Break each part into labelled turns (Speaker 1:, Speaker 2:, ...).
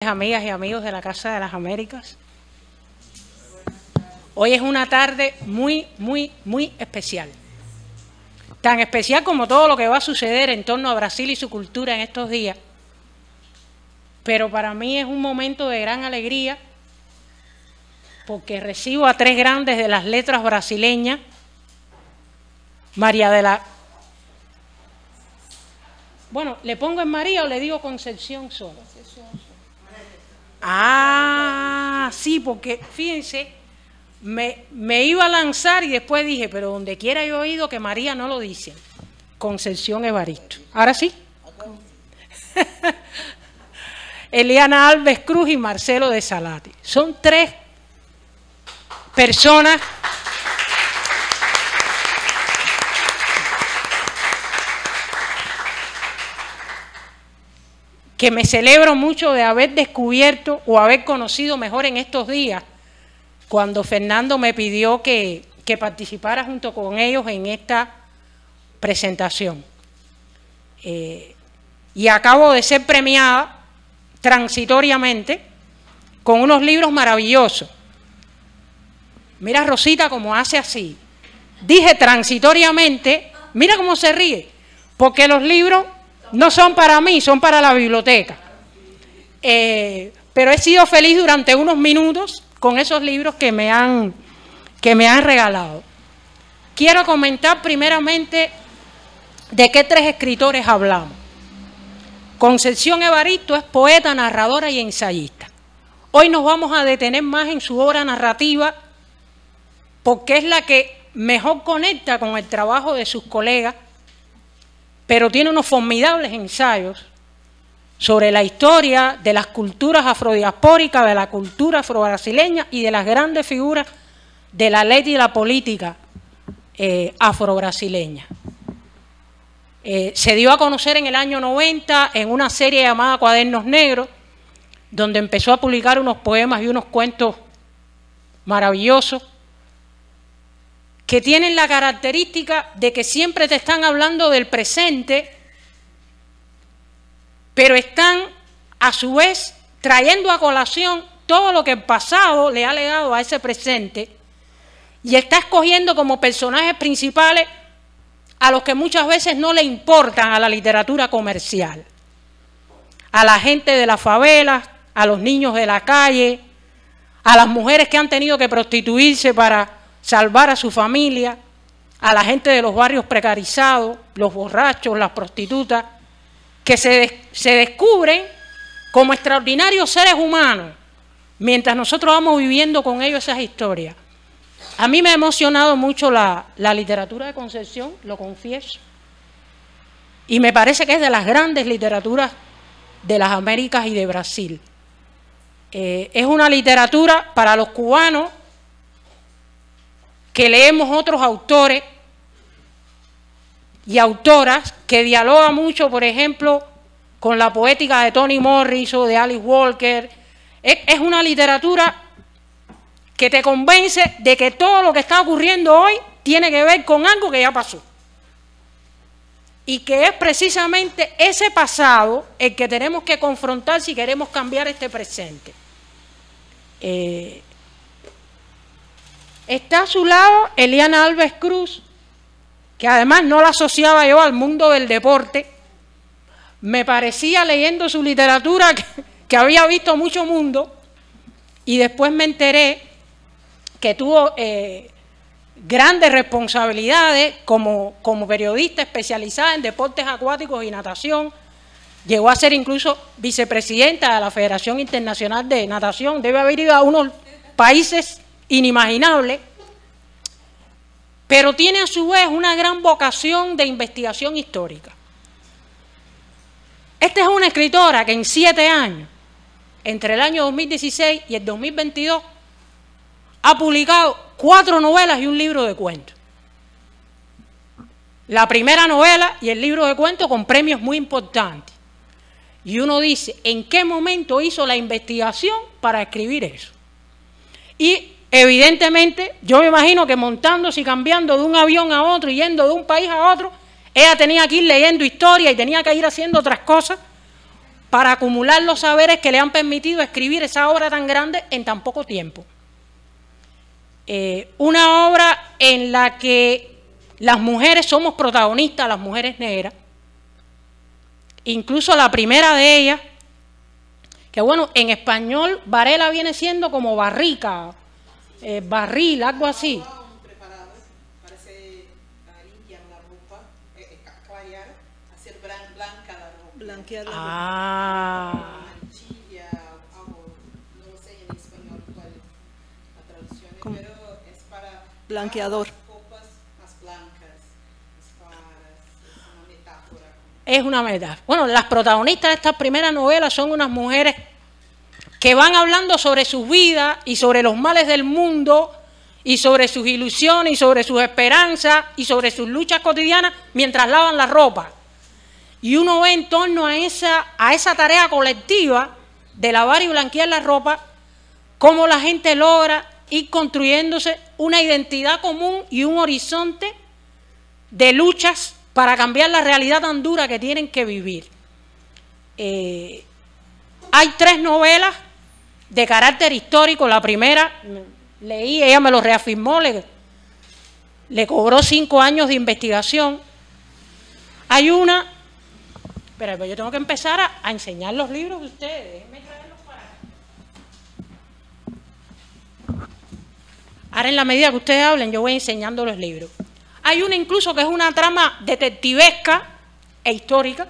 Speaker 1: Amigas y amigos de la Casa de las Américas. Hoy es una tarde muy especial. Tan especial como todo lo que va a suceder en torno a Brasil y su cultura en estos días. Pero para mí es un momento de gran alegría porque recibo a tres grandes de las letras brasileñas. María de la... Bueno, ¿le pongo en María o le digo Concepción solo? Ah, sí, porque fíjense, me iba a lanzar y después dije, pero donde quiera yo he oído que María no lo dice. Concepción Evaristo. ¿Ahora sí? Eliana Alves Cruz y Marcelo de Salati. Son tres personas que me celebro mucho de haber descubierto o haber conocido mejor en estos días, cuando Fernando me pidió que participara junto con ellos en esta presentación. Y acabo de ser premiada transitoriamente con unos libros maravillosos. Mira Rosita cómo hace así. Dije transitoriamente, mira cómo se ríe, porque los libros no son para mí, son para la biblioteca. Pero he sido feliz durante unos minutos con esos libros que me han regalado. Quiero comentar primeramente de qué tres escritores hablamos. Concepción Evaristo es poeta, narradora y ensayista. Hoy nos vamos a detener más en su obra narrativa porque es la que mejor conecta con el trabajo de sus colegas, pero tiene unos formidables ensayos sobre la historia de las culturas afrodiaspóricas, de la cultura afrobrasileña y de las grandes figuras de la ley y la política afrobrasileña. Se dio a conocer en el año 90 en una serie llamada Cuadernos Negros, donde empezó a publicar unos poemas y unos cuentos maravillosos, que tienen la característica de que siempre te están hablando del presente, pero están a su vez trayendo a colación todo lo que el pasado le ha legado a ese presente y está escogiendo como personajes principales a los que muchas veces no le importan a la literatura comercial, a la gente de las favelas, a los niños de la calle, a las mujeres que han tenido que prostituirse para salvar a su familia, a la gente de los barrios precarizados, los borrachos, las prostitutas, que se descubren como extraordinarios seres humanos, mientras nosotros vamos viviendo con ellos esas historias. A mí me ha emocionado mucho la literatura de Concepción, lo confieso, y me parece que es de las grandes literaturas de las Américas y de Brasil. Es una literatura para los cubanos que leemos otros autores y autoras que dialogan mucho, por ejemplo, con la poética de Toni Morrison o de Alice Walker. Es una literatura que te convence de que todo lo que está ocurriendo hoy tiene que ver con algo que ya pasó. Y que es precisamente ese pasado el que tenemos que confrontar si queremos cambiar este presente. Está a su lado Eliana Alves Cruz, que además no la asociaba yo al mundo del deporte. Me parecía, leyendo su literatura, que había visto mucho mundo, y después me enteré que tuvo grandes responsabilidades como periodista especializada en deportes acuáticos y natación. Llegó a ser incluso vicepresidenta de la Federación Internacional de Natación. Debe haber ido a unos países inimaginable, pero tiene a su vez una gran vocación de investigación histórica. Esta es una escritora que en 7 años, entre el año 2016 y el 2022, ha publicado 4 novelas y un libro de cuentos. La primera novela y el libro de cuentos con premios muy importantes. Y uno dice, ¿en qué momento hizo la investigación para escribir eso? Y evidentemente, yo me imagino que montándose y cambiando de un avión a otro y yendo de un país a otro, ella tenía que ir leyendo historia y tenía que ir haciendo otras cosas, para acumular los saberes que le han permitido escribir esa obra tan grande en tan poco tiempo. Una obra en la que las mujeres somos protagonistas, las mujeres negras, incluso la primera de ellas, que bueno, en español Varela viene siendo como barrica, barril, algo así.
Speaker 2: Blanquear la
Speaker 1: Ah.
Speaker 2: no sé en español cuál la traducción, pero es para
Speaker 3: blanqueador.
Speaker 2: copas más blancas, más claras, es una metáfora.
Speaker 1: Es una metáfora. Bueno, las protagonistas de estas primeras novelas son unas mujeres que van hablando sobre sus vidas y sobre los males del mundo y sobre sus ilusiones y sobre sus esperanzas y sobre sus luchas cotidianas mientras lavan la ropa. Y uno ve en torno a esa tarea colectiva de lavar y blanquear la ropa, cómo la gente logra ir construyéndose una identidad común y un horizonte de luchas para cambiar la realidad tan dura que tienen que vivir. Hay 3 novelas de carácter histórico. La primera, leí, ella me lo reafirmó, le cobró 5 años de investigación. Hay una... Pero yo tengo que empezar a enseñar los libros de ustedes. Déjenme traerlos para acá. Ahora, en la medida que ustedes hablen, yo voy enseñando los libros. Hay una incluso que es una trama detectivesca e histórica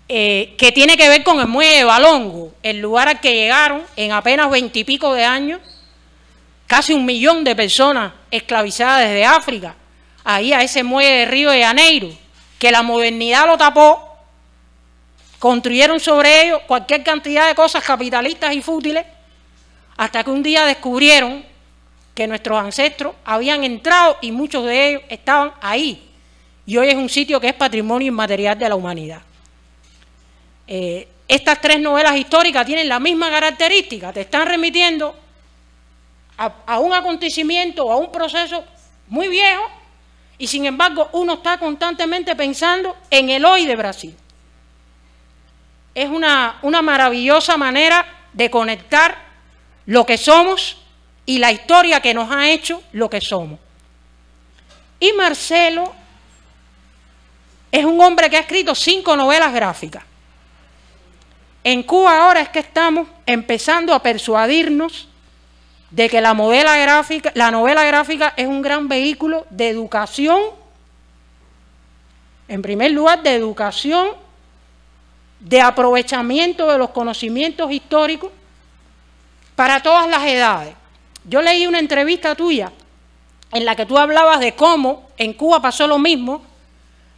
Speaker 1: que tiene que ver con el muelle de Valongo, el lugar al que llegaron en apenas 20 y pico de años casi 1 millón de personas esclavizadas desde África, ahí a ese muelle de Río de Janeiro, que la modernidad lo tapó, construyeron sobre ello cualquier cantidad de cosas capitalistas y fútiles, hasta que un día descubrieron que nuestros ancestros habían entrado y muchos de ellos estaban ahí. Y hoy es un sitio que es patrimonio inmaterial de la humanidad. Estas 3 novelas históricas tienen la misma característica, te están remitiendo a un acontecimiento o a un proceso muy viejo, y sin embargo uno está constantemente pensando en el hoy de Brasil. Es una maravillosa manera de conectar lo que somos y la historia que nos ha hecho lo que somos. Y Marcelo es un hombre que ha escrito 5 novelas gráficas. En Cuba ahora es que estamos empezando a persuadirnos de que la novela gráfica es un gran vehículo de educación, en primer lugar de educación, de aprovechamiento de los conocimientos históricos para todas las edades. Yo leí una entrevista tuya en la que tú hablabas de cómo en Cuba pasó lo mismo.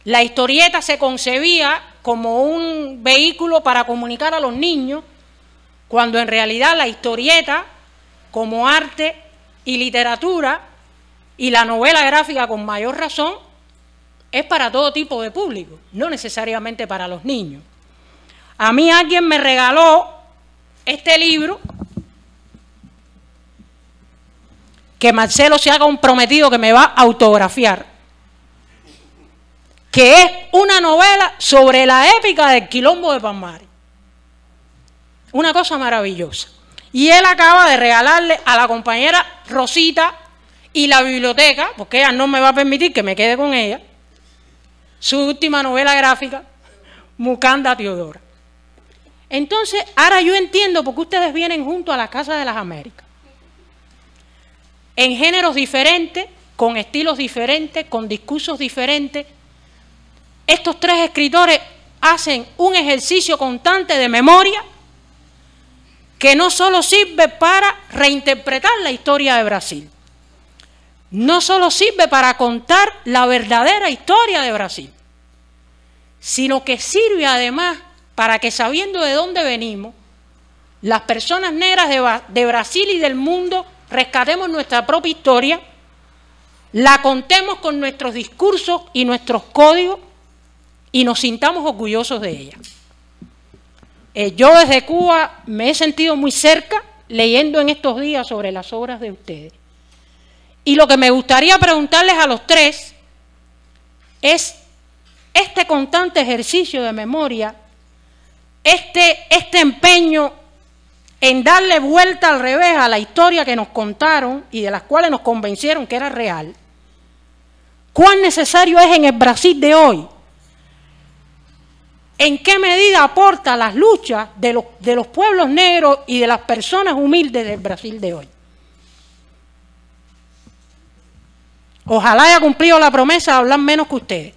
Speaker 1: La historieta se concebía como un vehículo para comunicar a los niños, cuando en realidad la historieta, como arte y literatura, y la novela gráfica con mayor razón, es para todo tipo de público, no necesariamente para los niños. A mí alguien me regaló este libro, que Marcelo se ha comprometido que me va a autografiar, que es una novela sobre la épica del Quilombo de Palmares. Una cosa maravillosa. Y él acaba de regalarle a la compañera Rosita y la biblioteca, porque ella no me va a permitir que me quede con ella, su última novela gráfica, Mucanda Teodora. Entonces, ahora yo entiendo por qué ustedes vienen junto a la Casa de las Américas. En géneros diferentes, con estilos diferentes, con discursos diferentes, estos 3 escritores hacen un ejercicio constante de memoria que no solo sirve para reinterpretar la historia de Brasil, no solo sirve para contar la verdadera historia de Brasil, sino que sirve además para que, sabiendo de dónde venimos, las personas negras de Brasil y del mundo rescatemos nuestra propia historia, la contemos con nuestros discursos y nuestros códigos y nos sintamos orgullosos de ella. Yo desde Cuba me he sentido muy cerca leyendo en estos días sobre las obras de ustedes. Y lo que me gustaría preguntarles a los 3 es este constante ejercicio de memoria este empeño en darle vuelta al revés a la historia que nos contaron y de las cuales nos convencieron que era real, ¿cuán necesario es en el Brasil de hoy? ¿En qué medida aporta las luchas de los pueblos negros y de las personas humildes del Brasil de hoy? Ojalá haya cumplido la promesa de hablar menos que ustedes.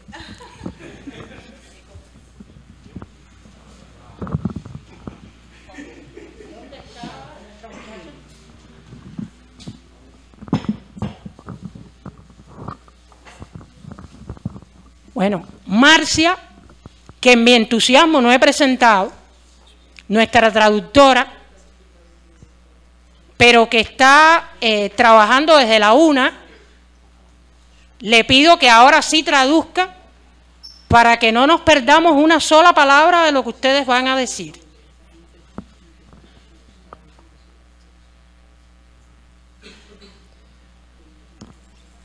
Speaker 1: Bueno, Marcia, que en mi entusiasmo no he presentado, nuestra traductora, pero que está trabajando desde la una, le pido que ahora sí traduzca para que no nos perdamos una sola palabra de lo que ustedes van a decir.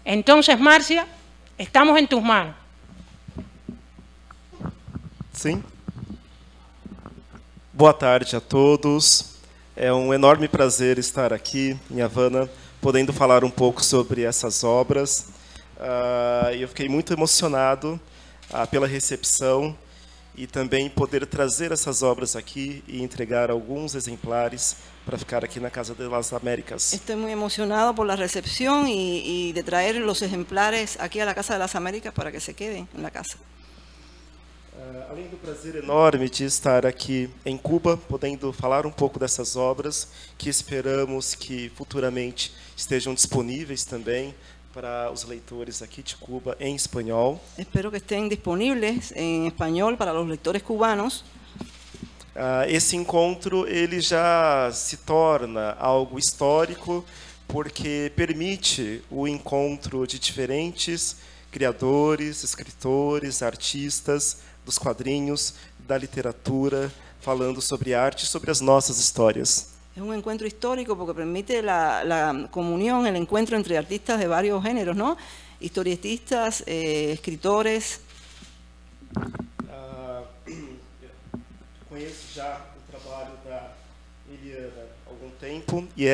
Speaker 1: Entonces, Marcia, estamos en tus manos.
Speaker 3: Sim. Boa tarde a todos. É um enorme prazer estar aqui em Havana, podendo falar um pouco sobre essas obras. Eu fiquei muito emocionado pela recepção e também poder trazer essas obras aqui e entregar alguns exemplares para ficar aqui na Casa das Américas.
Speaker 4: Estoy muy emocionado por la recepción y de traer los ejemplares aquí a la Casa de las Américas para que se queden en la casa.
Speaker 3: Além do prazer enorme de estar aqui em Cuba, podendo falar um pouco dessas obras, que esperamos que futuramente estejam disponíveis também para os leitores aqui de Cuba em espanhol.
Speaker 4: Espero que estén disponibles en español para los lectores cubanos.
Speaker 3: Esse encontro ele já se torna algo histórico, porque permite o encontro de diferentes criadores, escritores, artistas, dos quadrinhos, da literatura, falando sobre arte e sobre as nossas histórias.
Speaker 4: Es un encuentro histórico porque permite la comunión, el encuentro entre artistas de varios géneros, ¿no? Historietistas, escritores.
Speaker 3: Conheço já o trabalho da Eliana há algum tempo e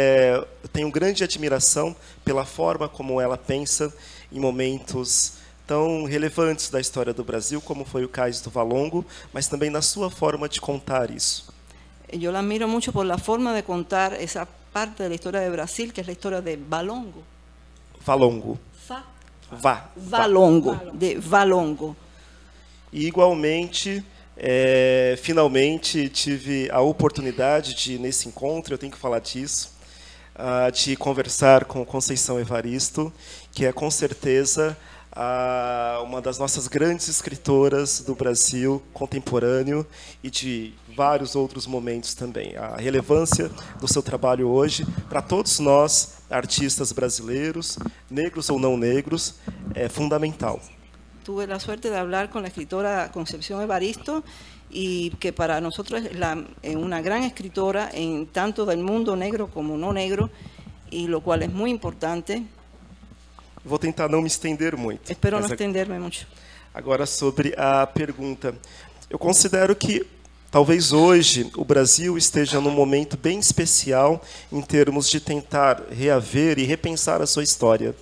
Speaker 3: tenho grande admiração pela forma como ela pensa em momentos tão relevantes da história do Brasil, como foi o caso do Valongo, mas também na sua forma de contar isso.
Speaker 4: Yo la admiro mucho por la forma de contar esa parte de la historia de Brasil, que es la historia de Valongo.
Speaker 3: Valongo.
Speaker 4: Valongo, de Valongo.
Speaker 3: E igualmente, finalmente tive a oportunidade de, nesse encontro, eu tenho que falar disso, de conversar com Conceição Evaristo, que é com certeza uma das nossas grandes escritoras do Brasil contemporâneo e de vários outros momentos também. A relevância do seu trabalho hoje, para todos nós, artistas brasileiros, negros ou não negros, é fundamental.
Speaker 4: Tuve la suerte de hablar con la escritora Concepción Evaristo y que para nosotros es una gran escritora en tanto del mundo negro como no negro, y lo cual es muy importante.
Speaker 3: Vou tentar não me estender muito.
Speaker 4: Espero não estender-me muito.
Speaker 3: Agora, sobre a pergunta. Eu considero que, talvez hoje, o Brasil esteja num momento bem especial em termos de tentar reaver e repensar a sua história.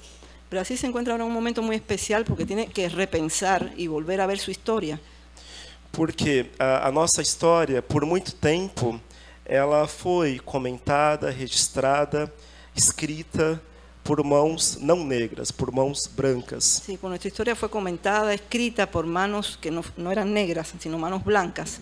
Speaker 4: Brasil se encuentra en un momento muy especial porque tiene que repensar y volver a ver su historia.
Speaker 3: Porque a nossa história, por muito tempo, ela foi comentada, registrada, escrita por mãos não negras, por mãos brancas.
Speaker 4: Sí, pues nuestra historia fue comentada, escrita por manos que no eran negras, sino manos blancas.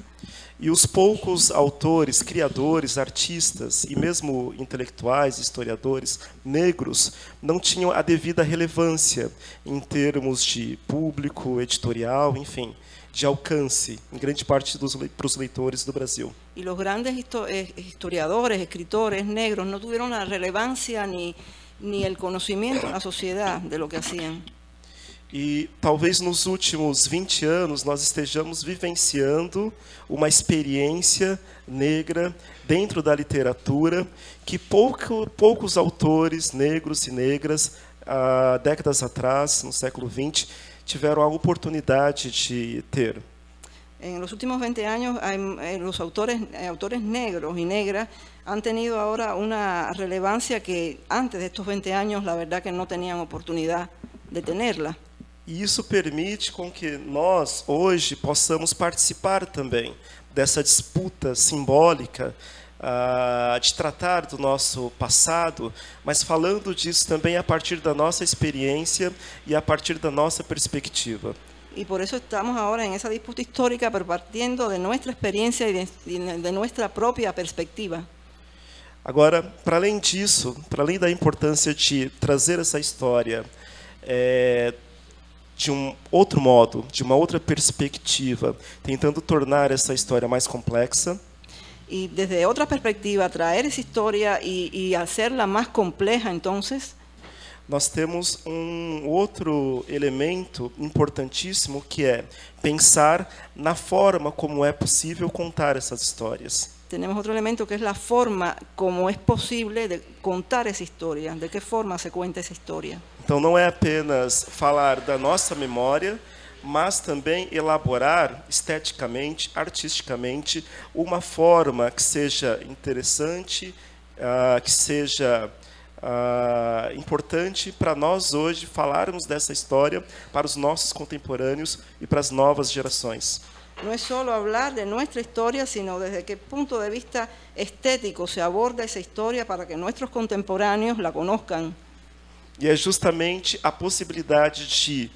Speaker 3: E os poucos autores, criadores, artistas e mesmo intelectuais, historiadores negros não tinham a devida relevância em termos de público, editorial, enfim, de alcance, em grande parte para os leitores do Brasil.
Speaker 4: E os grandes historiadores, escritores negros não tiveram a relevância ni el conocimiento en la sociedad de lo que hacían.
Speaker 3: E talvez nos últimos 20 anos nós estejamos vivenciando uma experiência negra dentro da literatura que poucos autores negros e negras, décadas atrás, no século XX, tiveram a oportunidade de ter.
Speaker 4: En los últimos 20 años, los autores negros y negras han tenido ahora una relevancia que antes de estos 20 años, la verdad que no tenían oportunidad de tenerla.
Speaker 3: E isso permite com que nós, hoje, possamos participar também dessa disputa simbólica de tratar do nosso passado, mas falando disso também a partir da nossa experiência e a partir da nossa perspectiva.
Speaker 4: Y por eso estamos ahora en esa disputa histórica, pero partiendo de nuestra experiencia y de nuestra propia perspectiva.
Speaker 3: Agora, para além disso, para além da importância de trazer essa história de um outro modo, de uma outra perspectiva, tentando tornar essa história mais complexa,
Speaker 4: Y desde otra perspectiva, traer esa historia y hacerla más compleja, entonces,
Speaker 3: nós temos outro elemento importantíssimo, que é pensar na forma como é possível contar essas histórias.
Speaker 4: tenemos otro elemento que es la forma como es posible de contar esa historia, de qué forma se cuenta esa historia.
Speaker 3: Então, não é apenas falar da nossa memória, mas também elaborar esteticamente, artisticamente, uma forma que seja interessante, que seja importante para nós hoje falarmos dessa história para os nossos contemporâneos e para as novas gerações.
Speaker 4: No es solo hablar de nuestra historia, sino desde qué punto de vista estético se aborda esa historia para que nuestros contemporáneos la conozcan.
Speaker 3: E é justamente a possibilidade de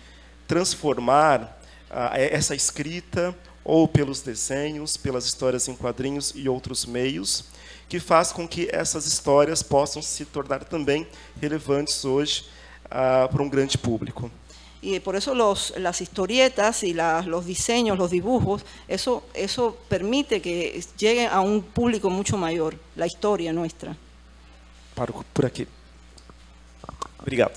Speaker 3: transformar essa escrita, ou pelos desenhos, pelas histórias em quadrinhos e outros meios, que faz com que essas histórias possam se tornar também relevantes hoje para um grande público.
Speaker 4: Y por eso las historietas y los diseños, los dibujos, eso permite que lleguen a un público mucho mayor, la historia nuestra.
Speaker 3: Paro por aqui. Obrigado.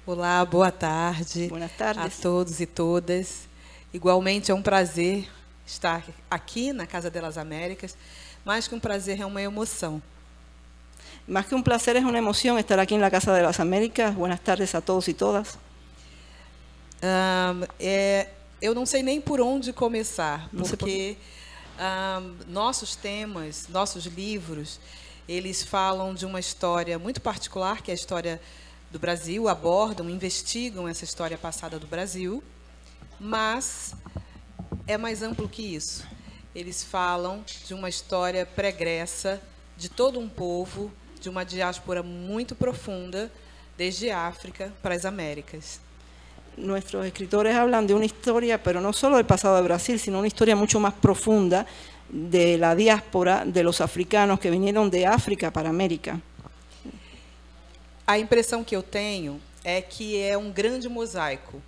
Speaker 5: Olá, boa tarde.
Speaker 4: Buenas tardes.
Speaker 5: A todos e todas. Igualmente é um prazer estar aqui na Casa das Américas. Mais que um prazer, é uma emoção.
Speaker 4: Más que un placer, es una emoción estar aquí en la Casa de las Américas. Buenas tardes a todos y todas.
Speaker 5: Eu não sei nem por onde começar,
Speaker 4: Não sei
Speaker 5: porque nossos temas, nossos livros, eles falam de uma história muito particular, que é a história do Brasil, abordam, investigam essa história passada do Brasil, mas é mais amplo que isso. Eles falam de uma história pregressa de todo um povo, de uma diáspora muito profunda, desde a África para as Américas.
Speaker 4: Nuestros escritores hablan de una historia, pero no solo del pasado de Brasil, sino una historia mucho más profunda de la diáspora de los africanos que vinieron de África para América.
Speaker 5: A impressão que eu tenho é que é um grande mosaico.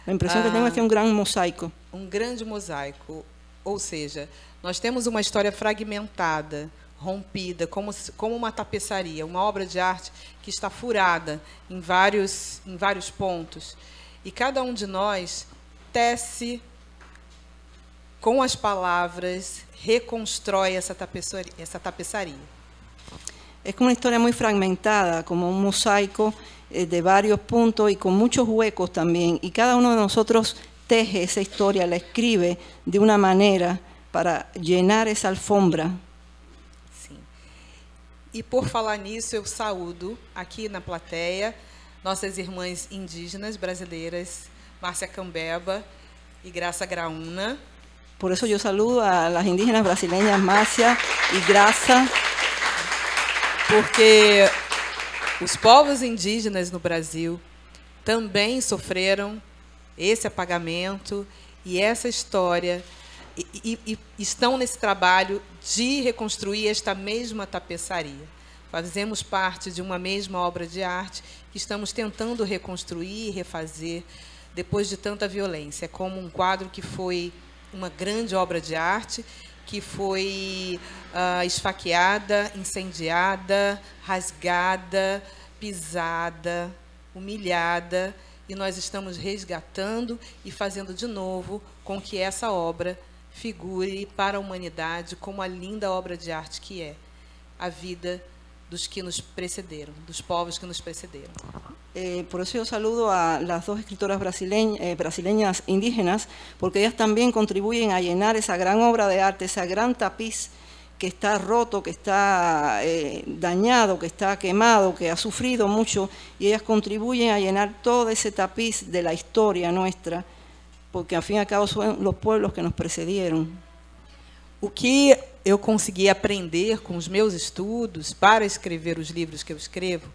Speaker 4: La impresión que tengo es que es un gran mosaico.
Speaker 5: Um grande mosaico. Ou seja, nós temos uma história fragmentada, rompida, como uma tapeçaria, uma obra de arte que está furada em vários pontos. E cada um de nós tece com as palavras, reconstrói essa tapeçaria.
Speaker 4: Es como una historia muy fragmentada, como un mosaico de varios puntos y con muchos huecos también. Y cada uno de nosotros teje esa historia, la escribe de una manera para llenar esa alfombra.
Speaker 5: Sim. E por falar nisso, eu saúdo aqui na plateia nossas irmãs indígenas brasileiras, Márcia Cambeba e Graça Graúna.
Speaker 4: Por eso yo saludo a las indígenas brasileñas Márcia y Graça.
Speaker 5: Porque os povos indígenas no Brasil também sofreram esse apagamento e essa história e estão nesse trabalho de reconstruir esta mesma tapeçaria. Fazemos parte de uma mesma obra de arte que estamos tentando reconstruir e refazer depois de tanta violência, como um quadro que foi uma grande obra de arte, que foi esfaqueada, incendiada, rasgada, pisada, humilhada, e nós estamos resgatando e fazendo de novo com que essa obra figure para a humanidade como a linda obra de arte que é a vida dos que nos precederam, dos povos que nos precederam.
Speaker 4: Por eso yo saludo a las dos escritoras brasileñas indígenas, porque ellas también contribuyen a llenar esa gran obra de arte, esa gran tapiz que está roto, que está dañado, que está quemado, que ha sufrido mucho, y ellas contribuyen a llenar todo ese tapiz de la historia nuestra, porque al fin y al cabo son los pueblos que nos precedieron.
Speaker 5: O que eu consegui aprender com os meus estudos para escrever os livros que eu escrevo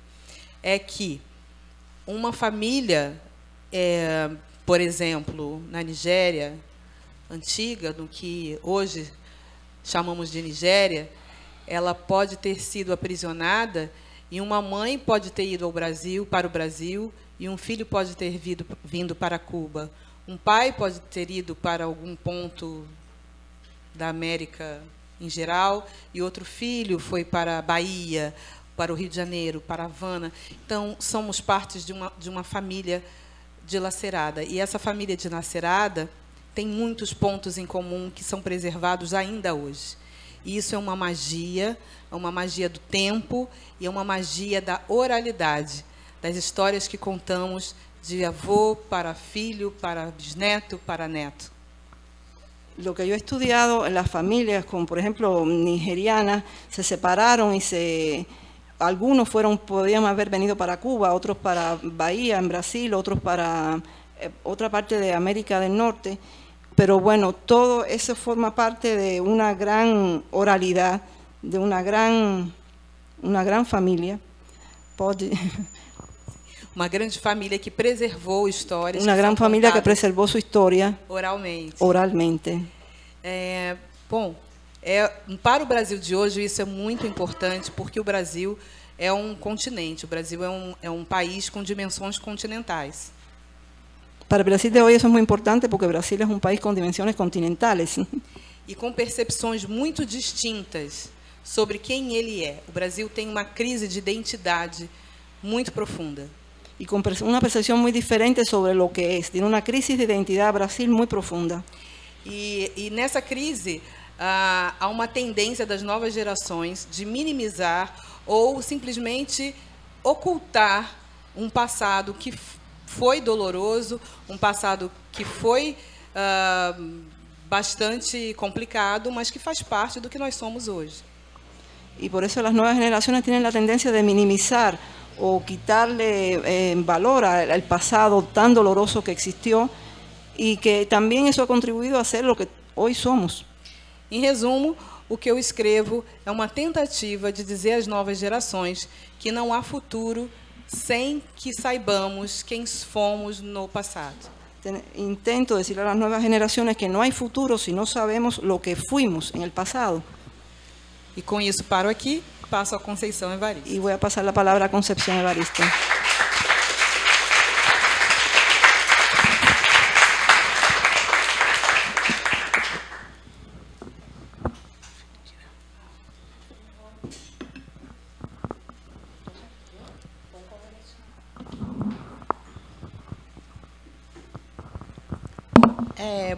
Speaker 5: é que uma família, por exemplo, na Nigéria antiga, no que hoje chamamos de Nigéria, ela pode ter sido aprisionada e uma mãe pode ter ido para o Brasil, e um filho pode ter vindo para Cuba. Um pai pode ter ido para algum ponto da América em geral, e outro filho foi para a Bahia, para o Rio de Janeiro, para Havana. Então, somos partes de uma família dilacerada. E essa família dilacerada tem muitos pontos em comum que são preservados ainda hoje. E isso é uma magia do tempo e é uma magia da oralidade, das histórias que contamos de avô para filho, para bisneto, para neto.
Speaker 4: Lo que yo he estudiado en las familias, como por ejemplo nigerianas, se separaron y algunos podían haber venido para Cuba, otros para Bahía, en Brasil, otros para otra parte de América del Norte. Pero bueno, todo eso forma parte de una gran oralidad, de una gran familia.
Speaker 5: Uma grande família que preservou histórias.
Speaker 4: Uma grande família que preservou sua história oralmente.
Speaker 5: Para o Brasil de hoje, isso é muito importante, porque o Brasil é um continente, o Brasil é um país com dimensões continentais.
Speaker 4: Para o Brasil de hoje, isso é muito importante, porque o Brasil é um país com dimensões continentais.
Speaker 5: E com percepções muito distintas sobre quem ele é. O Brasil tem uma crise de identidade muito profunda.
Speaker 4: Y con una percepción muy diferente sobre lo que es. Tiene una crisis de identidad Brasil muy profunda.
Speaker 5: E nessa crise, há uma tendência das novas gerações de minimizar ou simplesmente ocultar um passado que foi doloroso, um passado que foi bastante complicado, mas que faz parte do que nós somos hoje.
Speaker 4: Y por eso las nuevas generaciones tienen la tendencia de minimizar o quitarle valor al pasado tan doloroso que existió, y que también eso ha contribuido a ser lo que hoy somos.
Speaker 5: Em resumo, o que eu escrevo é uma tentativa de dizer às novas gerações que não há futuro sem que saibamos quem fomos no passado.
Speaker 4: Intento decirle a las nuevas generaciones que no hay futuro si no sabemos lo que fuimos en el pasado.
Speaker 5: E com isso paro aqui. Passo a Conceição Evaristo.
Speaker 4: Y voy a pasar la palabra a Concepción Evaristo.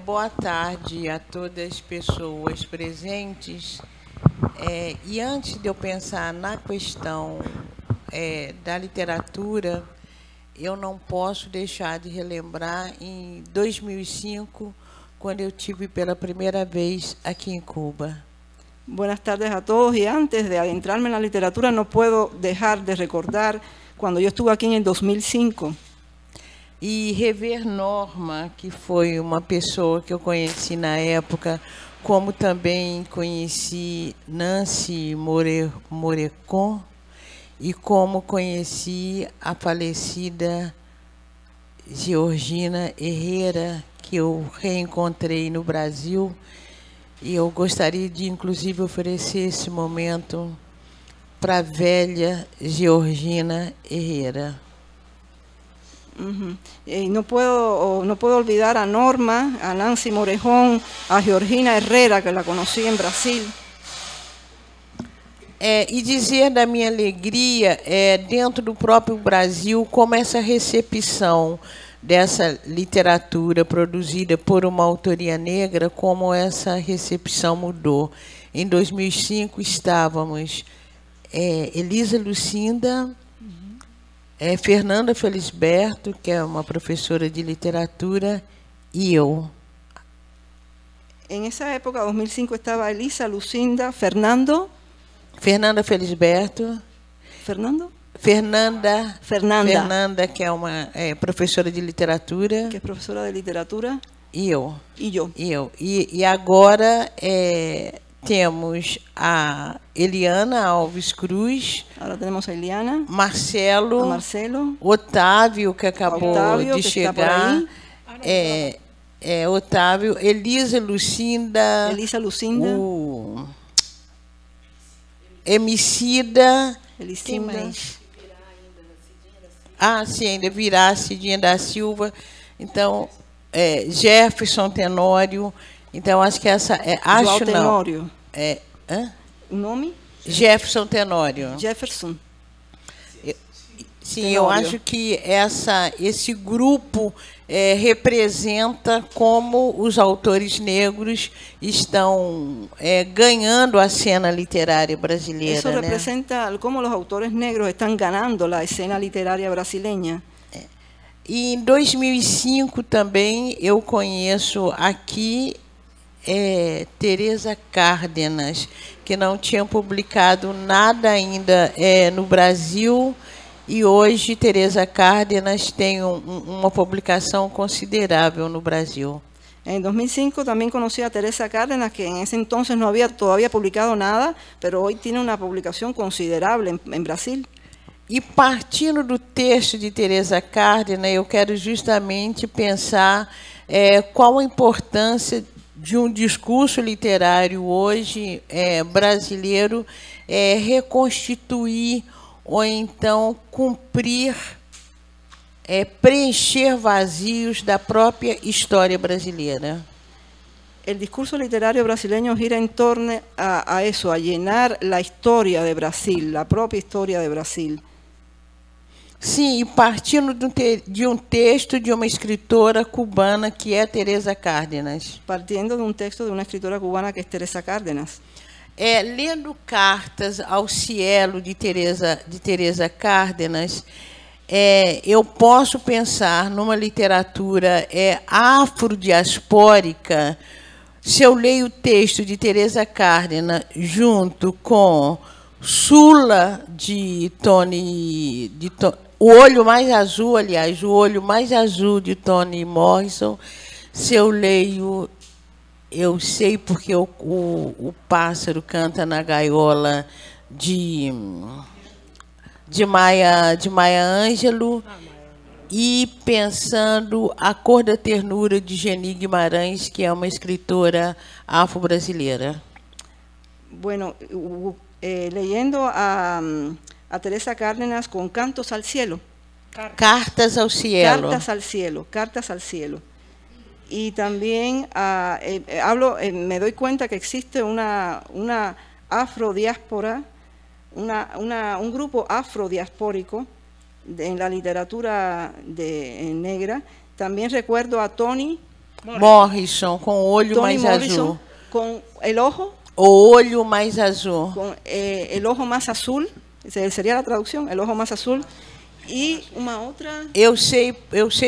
Speaker 6: Boa tarde a todas as pessoas presentes. E antes de eu pensar na questão da literatura, eu não posso deixar de relembrar em 2005, quando eu estive pela primeira vez aqui em Cuba.
Speaker 4: Buenas tardes a todos, y antes de adentrarme en la literatura no puedo dejar de recordar cuando yo estuve aquí en el 2005.
Speaker 6: E rever Norma, que foi uma pessoa que eu conheci na época, como também conheci Nancy Morecon, e como conheci a falecida Georgina Herrera, que eu reencontrei no Brasil, e eu gostaria de, inclusive, oferecer esse momento para a velha Georgina Herrera.
Speaker 4: Y no puedo olvidar a Norma, a Nancy Morejón, a Georgina Herrera, que la conocí en Brasil.
Speaker 6: E dizer da minha alegria, dentro do próprio Brasil, como essa recepção dessa literatura produzida por uma autoria negra, como essa recepção mudou. Em 2005, estávamos Elisa Lucinda, Fernanda Felisberto, que é uma professora de literatura, e eu.
Speaker 4: En esa época, 2005, estaba Elisa, Lucinda, Fernanda
Speaker 6: Felisberto, Fernanda, que é uma professora de literatura,
Speaker 4: que es profesora de literatura,
Speaker 6: e eu.
Speaker 4: y yo.
Speaker 6: E agora temos a Eliana Alves Cruz,
Speaker 4: Ahora tenemos a Eliana, a
Speaker 6: Marcelo,
Speaker 4: Marcelo,
Speaker 6: Otávio, que acabou
Speaker 4: Otávio,
Speaker 6: de
Speaker 4: que está por
Speaker 6: chegar,
Speaker 4: aí.
Speaker 6: Otávio, Elisa Lucinda,
Speaker 4: Lucinda,
Speaker 6: Emicida, quem
Speaker 4: Elicinda,
Speaker 6: mais? Ah, sim, ainda virá Cidinha da Silva. Então, Jefferson Tenório. Então, acho que essa acho
Speaker 4: João
Speaker 6: não.
Speaker 4: Tenório.
Speaker 6: O
Speaker 4: nome?
Speaker 6: Jefferson Tenório.
Speaker 4: Jefferson.
Speaker 6: Sim,
Speaker 4: Tenório.
Speaker 6: eu acho que esse grupo representa como os autores negros estão ganhando a cena literária brasileira.
Speaker 4: Eso representa cómo los autores negros están ganando la escena literaria brasileña.
Speaker 6: E em 2005 também eu conheço aqui Teresa Cárdenas, que não tinha publicado nada ainda no Brasil, e hoje Teresa Cárdenas tem uma publicação considerável no Brasil.
Speaker 4: En 2005 también conocí a Teresa Cárdenas, que en ese entonces no había todavía publicado nada, pero hoy tiene una publicación considerable en Brasil.
Speaker 6: E partindo do texto de Teresa Cárdenas, eu quero justamente pensar qual a importância de um discurso literário hoje brasileiro reconstituir ou então cumprir, preencher vazios da própria história brasileira.
Speaker 4: El discurso literario brasileño gira en torno a eso, a llenar la historia de Brasil, la propia historia de Brasil.
Speaker 6: Sim, e partindo de um texto de uma escritora cubana que é Teresa Cárdenas.
Speaker 4: Partiendo de un texto de una escritora cubana que es Teresa Cárdenas.
Speaker 6: Lendo Cartas ao Cielo de Teresa Cárdenas, eu posso pensar numa literatura afrodiaspórica. Se eu leio o texto de Teresa Cárdenas junto com Sula de Toni, O Olho Mais Azul, aliás, O Olho Mais Azul de Toni Morrison, se eu leio, eu sei porque o pássaro canta na gaiola de Maya Angelou, e pensando A Cor da Ternura de Geni Guimarães, que é uma escritora afro-brasileira.
Speaker 4: Bueno, leyendo a Teresa Cárdenas con Cantos al Cielo.
Speaker 6: Cartas ao Cielo.
Speaker 4: Cartas al Cielo, Cartas al Cielo. Y también me doy cuenta que existe una afrodiáspora, un grupo afrodiaspórico en la literatura negra. También recuerdo a Toni
Speaker 6: Morrison, com O Olho Mais Azul.
Speaker 4: Con El Ojo.
Speaker 6: O Olho Mais Azul.
Speaker 4: Con El Ojo Más Azul, sería la traducción, El Ojo Más Azul. E uma outra...
Speaker 6: Eu sei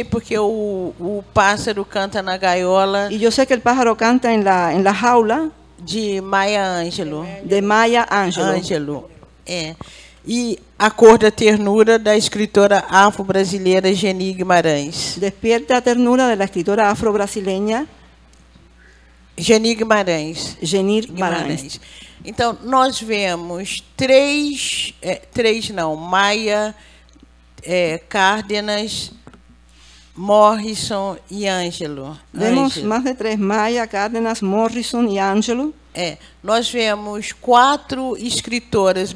Speaker 6: porque o pássaro canta na gaiola.
Speaker 4: E eu sei que o pássaro canta en la jaula.
Speaker 6: De Maya Angelou.
Speaker 4: De Maya Angelou.
Speaker 6: E A Cor da Ternura, da escritora afro-brasileira Geni Guimarães.
Speaker 4: Despierta a ternura da escritora afro-brasileira
Speaker 6: Geni Guimarães. Então, nós vemos Maya, Cárdenas, Morrison e Angelou.
Speaker 4: Vemos mais de 3, Maya, Cárdenas, Morrison e Angelou.
Speaker 6: Nós vemos 4 escritoras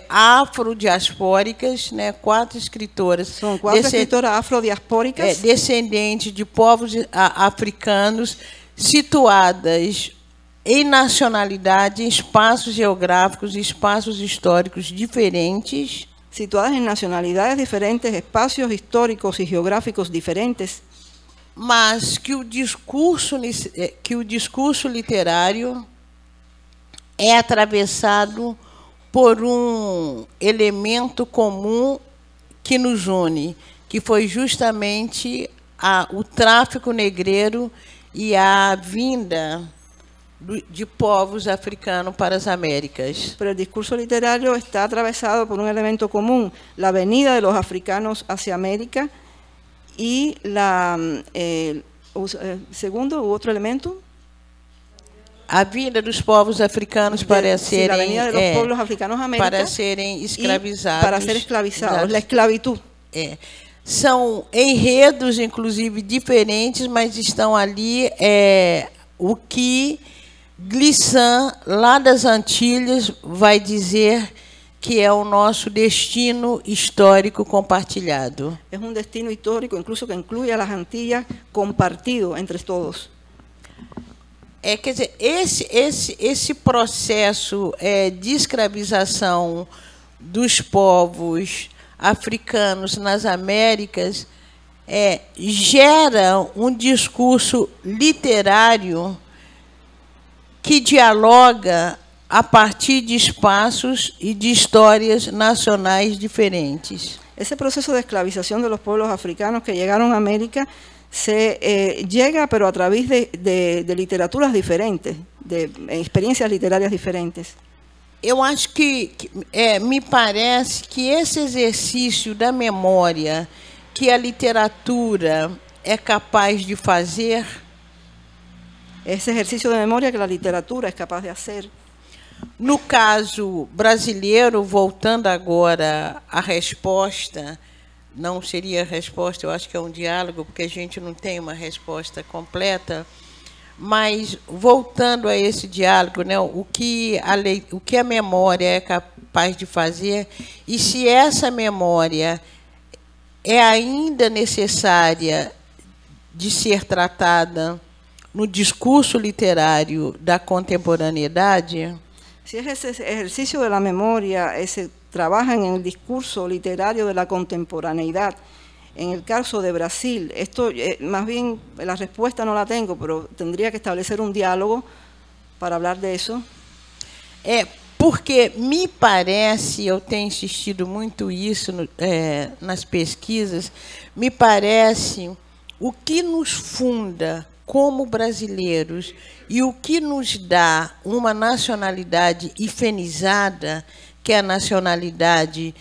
Speaker 6: afrodiaspóricas, né? 4 escritoras.
Speaker 4: São 4 escritoras afrodiaspóricas.
Speaker 6: Descendentes de povos africanos, situadas em nacionalidade, em espaços geográficos e espaços históricos diferentes.
Speaker 4: Situadas em nacionalidades diferentes, espaços históricos e geográficos diferentes.
Speaker 6: Mas que o discurso literário é atravessado por um elemento comum que nos une, que foi justamente o tráfico negreiro e a vinda de povos africanos para as Américas.
Speaker 4: Pero el discurso literario está atravesado por un elemento común, la venida de los africanos hacia América y segundo u otro elemento.
Speaker 6: A vinda dos povos africanos para serem,
Speaker 4: la venida de los pueblos africanos a América
Speaker 6: para serem escravizados.
Speaker 4: Para ser esclavizados, la esclavitud.
Speaker 6: São enredos, inclusive, diferentes, mas estão ali o que Glissant, lá das Antilhas, vai dizer que é o nosso destino histórico compartilhado.
Speaker 4: É um destino histórico, incluso que inclui a las Antillas, compartido entre todos.
Speaker 6: Quer dizer, esse processo de escravização dos povos africanos nas Américas gera um discurso literário que dialoga a partir de espaços e de histórias nacionais diferentes.
Speaker 4: Esse processo de esclavização dos pueblos africanos que chegaram à América llega, pero a través de literaturas diferentes, de experiencias literarias diferentes.
Speaker 6: Eu acho que me parece que esse exercício da memória que a literatura é capaz de fazer,
Speaker 4: esse exercício de memória que a literatura é capaz de fazer.
Speaker 6: No caso brasileiro, voltando agora à resposta, não seria resposta, eu acho que é um diálogo, porque a gente não tem uma resposta completa, mas, voltando a esse diálogo, né, o que a memória é capaz de fazer, e se essa memória é ainda necessária de ser tratada no discurso literário da contemporaneidade.
Speaker 4: Se esse exercício da memória trabaja en el discurso literario de la contemporaneidad. En el caso de Brasil, esto más bien la respuesta no la tengo, pero tendría que establecer un diálogo para hablar de eso.
Speaker 6: Porque me parece, eu tenho insistido muito isso nas pesquisas, me parece o que nos funda como brasileiros e o que nos dá uma nacionalidade hifenizada, que é a nacionalidade,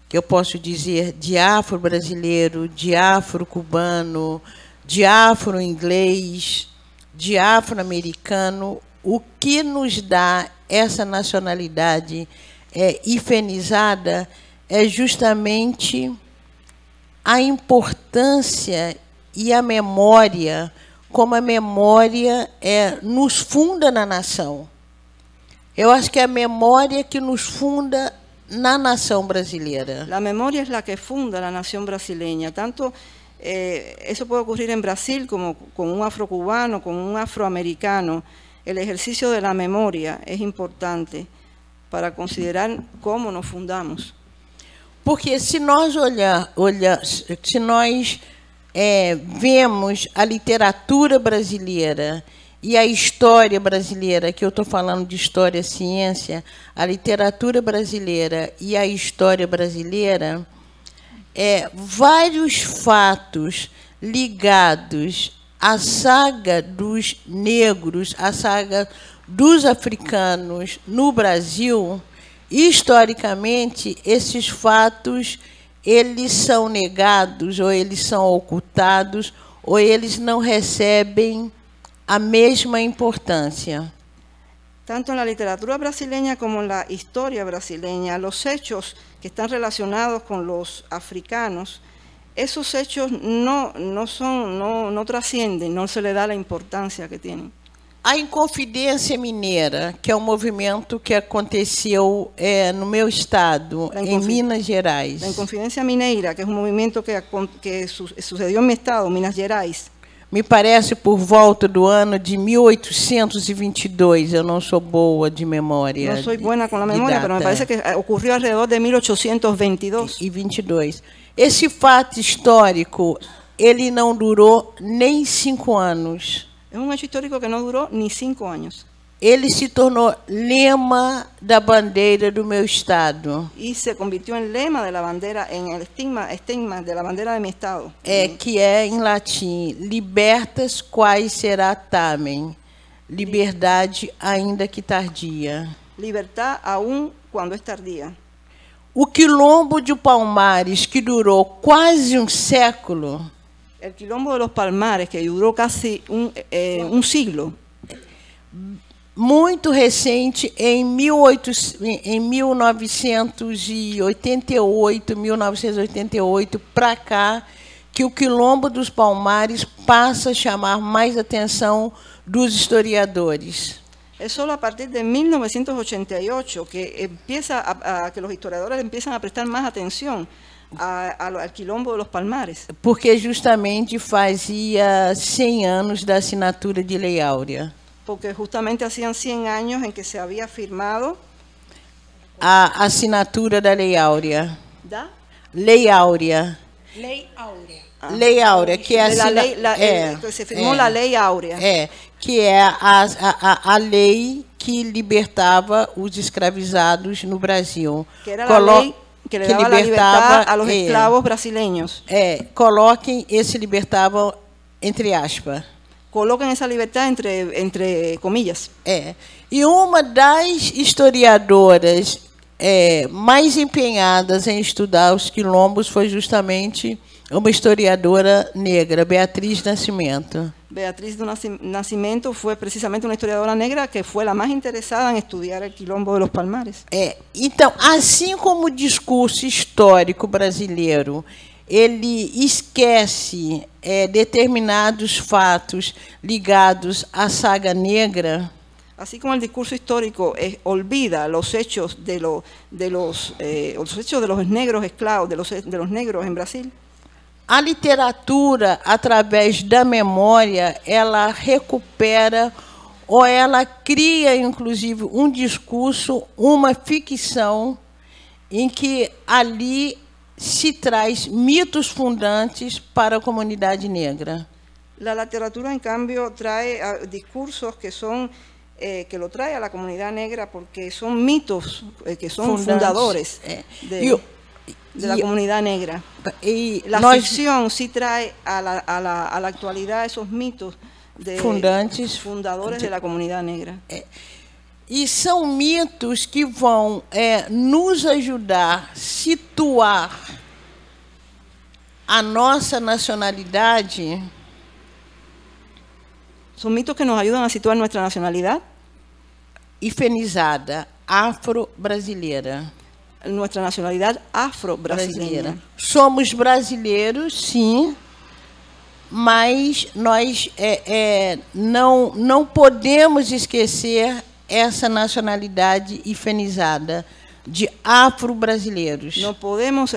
Speaker 6: que eu posso dizer, de afro-brasileiro, de afro-cubano, de afro-inglês, de afro-americano, o que nos dá essa nacionalidade hifenizada é justamente a importância e a memória, como a memória nos funda na nação. Eu acho que é a memória que nos funda na nação brasileira.
Speaker 4: A memória é a que funda a nação brasileira. Tanto isso pode ocorrer em Brasil como com um afro-cubano, com um afro-americano. O exercício da memória é importante para considerar como nos fundamos.
Speaker 6: Porque se nós se nós vemos a literatura brasileira e a história brasileira, que eu estou falando de história-ciência, a literatura brasileira e a história brasileira, vários fatos ligados à saga dos negros, à saga dos africanos no Brasil, historicamente, esses fatos eles são negados, ou eles são ocultados, ou eles não recebem a mesma importância.
Speaker 4: Tanto na literatura brasileña como na história brasileña, os hechos que estão relacionados com os africanos, esses hechos não trascendem, não se lhe dá a importância que têm.
Speaker 6: A Inconfidência Mineira, que é um movimento que aconteceu no meu estado, em Minas Gerais.
Speaker 4: A Inconfidência Mineira, que é um movimento que sucedeu em meu estado, Minas Gerais.
Speaker 6: Me parece por volta do ano de 1822, eu não sou boa de memória.
Speaker 4: Não sou boa com a memória, mas me parece que ocorreu alrededor de 1822.
Speaker 6: E 22. Esse fato histórico, ele não durou nem 5 anos.
Speaker 4: É um hecho histórico que não durou nem 5 anos.
Speaker 6: ele se tornou lema da bandeira do meu estado,
Speaker 4: y se convirtió en lema de la bandera, en el estigma de la bandera de mi estado,
Speaker 6: que é em latim, libertas quae será tamen, liberdade ainda que tardia.
Speaker 4: libertad aún cuando es tardía.
Speaker 6: O quilombo de Palmares, que durou quase um século,
Speaker 4: El quilombo de los Palmares, que duró casi un siglo,
Speaker 6: muito recente, em 1988 para cá, que o quilombo dos Palmares passa a chamar mais atenção dos historiadores.
Speaker 4: es solo a partir de 1988 que empieza que los historiadores empiezan a prestar más atención al quilombo de los Palmares.
Speaker 6: Porque justamente fazia 100 anos da assinatura de Lei Áurea.
Speaker 4: Porque justamente hacían 100 años en que se había firmado
Speaker 6: A assinatura da Lei Áurea.
Speaker 4: ¿da?
Speaker 6: Lei Áurea.
Speaker 1: Ley Áurea.
Speaker 6: Lei Áurea, que é
Speaker 4: De la ley, que se firmó la Lei Áurea,
Speaker 6: que é a lei que libertava os escravizados no Brasil.
Speaker 4: que era la ley que le daba la libertad a los esclavos brasileños.
Speaker 6: Coloquem esse libertava entre aspas.
Speaker 4: Colocan esa libertad entre comillas.
Speaker 6: E uma das historiadoras mais empenhadas em estudar os quilombos foi justamente uma historiadora negra, Beatriz Nascimento.
Speaker 4: Beatriz do Nascimento fue precisamente una historiadora negra que fue la más interesada en estudiar el quilombo de los Palmares.
Speaker 6: Então, assim como o discurso histórico brasileiro ele esquece determinados fatos ligados à saga negra,
Speaker 4: Así como el discurso histórico olvida los hechos de los negros esclavos, de los negros en Brasil,
Speaker 6: a literatura, através da memória, ela recupera ou ela cria, inclusive, um discurso, uma ficção, em que ali se traz mitos fundantes para a comunidade negra.
Speaker 4: La literatura, en cambio, trae discursos que son que lo trae a la comunidad negra porque son mitos que son fundadores de la comunidad negra.
Speaker 6: E
Speaker 4: la ficción sí trae a la actualidad esos mitos de fundadores de la comunidad negra.
Speaker 6: E são mitos que vão nos ajudar a situar a nossa nacionalidade.
Speaker 4: Son mitos que nos ayudan a situar nuestra nacionalidad
Speaker 6: Hifenizada, afro-brasileira.
Speaker 4: Nuestra nacionalidad afro-brasileira.
Speaker 6: Somos brasileiros, sim, mas nós não podemos esquecer essa nacionalidade hifenizada de afro-brasileiros.
Speaker 4: No podemos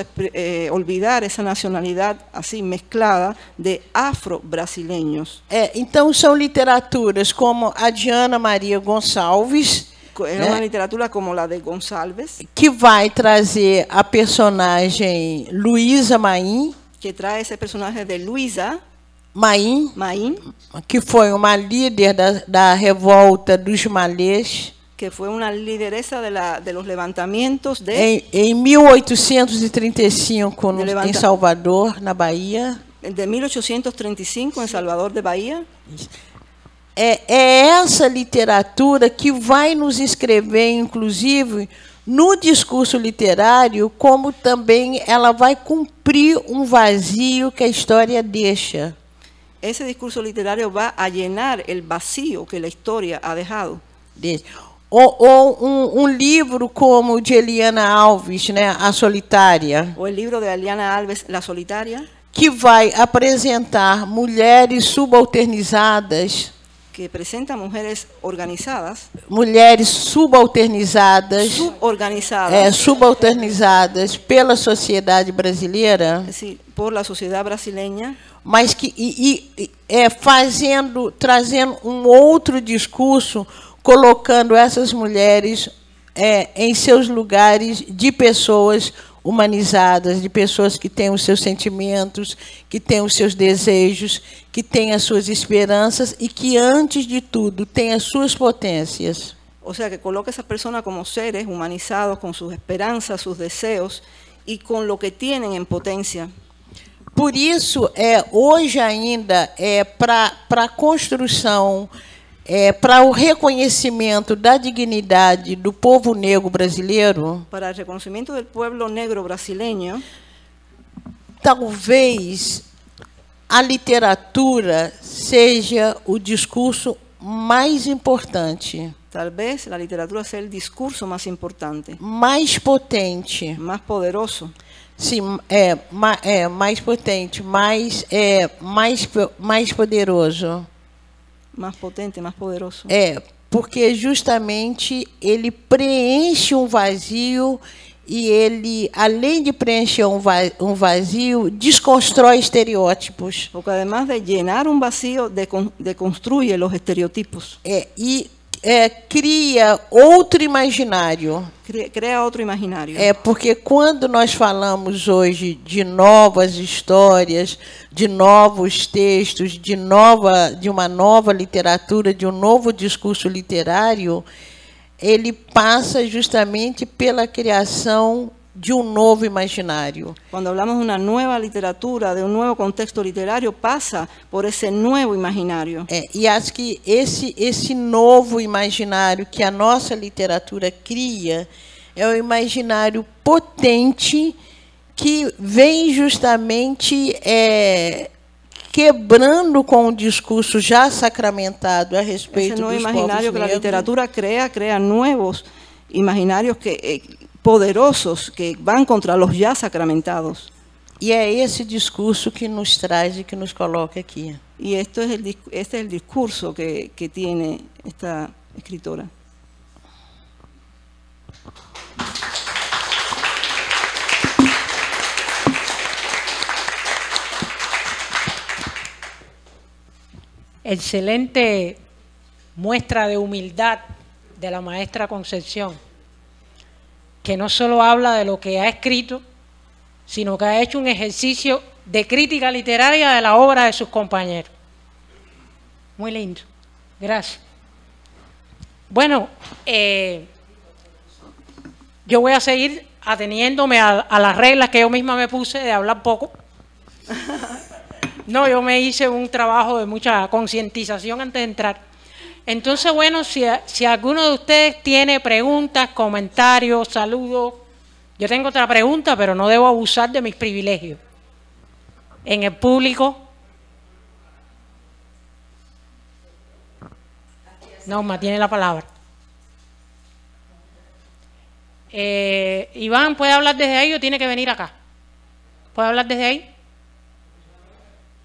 Speaker 4: olvidar esa nacionalidad así mezclada de afro-brasileños.
Speaker 6: Então são literaturas como a Diana Maria Gonçalves,
Speaker 4: é uma literatura como la de Gonçalves,
Speaker 6: que vai trazer a personagem Luísa Maim,
Speaker 4: que traz esse personagem de Luísa
Speaker 6: Maim, que foi uma líder da revolta dos malês,
Speaker 4: que foi uma lideresa de los levantamientos
Speaker 6: em 1835 em Salvador, na Bahia.
Speaker 4: De 1835 em Salvador de Bahia.
Speaker 6: É essa literatura que vai nos escrever, inclusive, no discurso literário, como também ela vai cumprir um vazio que a história deixa.
Speaker 4: Esse discurso literário vai a llenar el vacío que a história ha dejado.
Speaker 6: Ou livro como o de Eliana Alves, né, A Solitária.
Speaker 4: Ou o livro de Eliana Alves, La Solitária.
Speaker 6: Que vai apresentar mulheres subalternizadas.
Speaker 4: Que apresenta mulheres organizadas.
Speaker 6: Mulheres subalternizadas. Subalternizadas pela sociedade brasileira.
Speaker 4: Sim, por la sociedade brasileira.
Speaker 6: Mas que trazendo um outro discurso, colocando essas mulheres em seus lugares de pessoas humanizadas, de pessoas que têm os seus sentimentos, que têm os seus desejos, que têm as suas esperanças e que, antes de tudo, têm as suas potências.
Speaker 4: O sea, que coloca a esas personas como seres humanizados con sus esperanzas, sus deseos y con lo que tienen en potencia.
Speaker 6: Por isso, hoje ainda, para a construção, para o reconhecimento da dignidade do povo negro brasileiro,
Speaker 4: Para el reconocimiento del pueblo negro brasileño,
Speaker 6: talvez a literatura seja o discurso mais importante,
Speaker 4: tal vez la literatura sea el discurso más importante,
Speaker 6: mais potente,
Speaker 4: más poderoso,
Speaker 6: sim, mais potente, mais poderoso.
Speaker 4: más potente, más poderoso.
Speaker 6: Porque justamente ele preenche um vazio e ele, além de preencher um vazio, desconstrói estereótipos.
Speaker 4: Porque además de llenar un vacío, deconstruye los estereotipos.
Speaker 6: Cria outro imaginário.
Speaker 4: Crea otro imaginario.
Speaker 6: Porque quando nós falamos hoje de novas histórias, de novos textos, de uma nova literatura, de um novo discurso literário, ele passa justamente pela criação de um novo imaginário.
Speaker 4: Cuando hablamos de una nueva literatura, de un nuevo contexto literario, pasa por ese nuevo imaginario.
Speaker 6: E acho que esse novo imaginário que a nossa literatura cria é um imaginário potente que vem justamente quebrando com o discurso já sacramentado a respeito
Speaker 4: Ese nuevo
Speaker 6: dos povos
Speaker 4: imaginario que la
Speaker 6: negros.
Speaker 4: literatura crea nuevos imaginarios poderosos que van contra los ya sacramentados.
Speaker 6: E é esse discurso que nos traz e que nos coloca aqui.
Speaker 4: Y este es el discurso que tiene esta escritora.
Speaker 1: Excelente muestra de humildad de la maestra Concepción, que no solo habla de lo que ha escrito, sino que ha hecho un ejercicio de crítica literaria de la obra de sus compañeros. Muy lindo. Gracias. Bueno, yo voy a seguir ateniéndome a las reglas que yo misma me puse de hablar poco. No, yo me hice un trabajo de mucha concientización antes de entrar. Entonces, bueno, si alguno de ustedes tiene preguntas, comentarios, saludos. Yo tengo otra pregunta, pero no debo abusar de mis privilegios. En el público. Norma, tiene la palabra. Iván, ¿puede hablar desde ahí o tiene que venir acá? ¿Puede hablar desde ahí?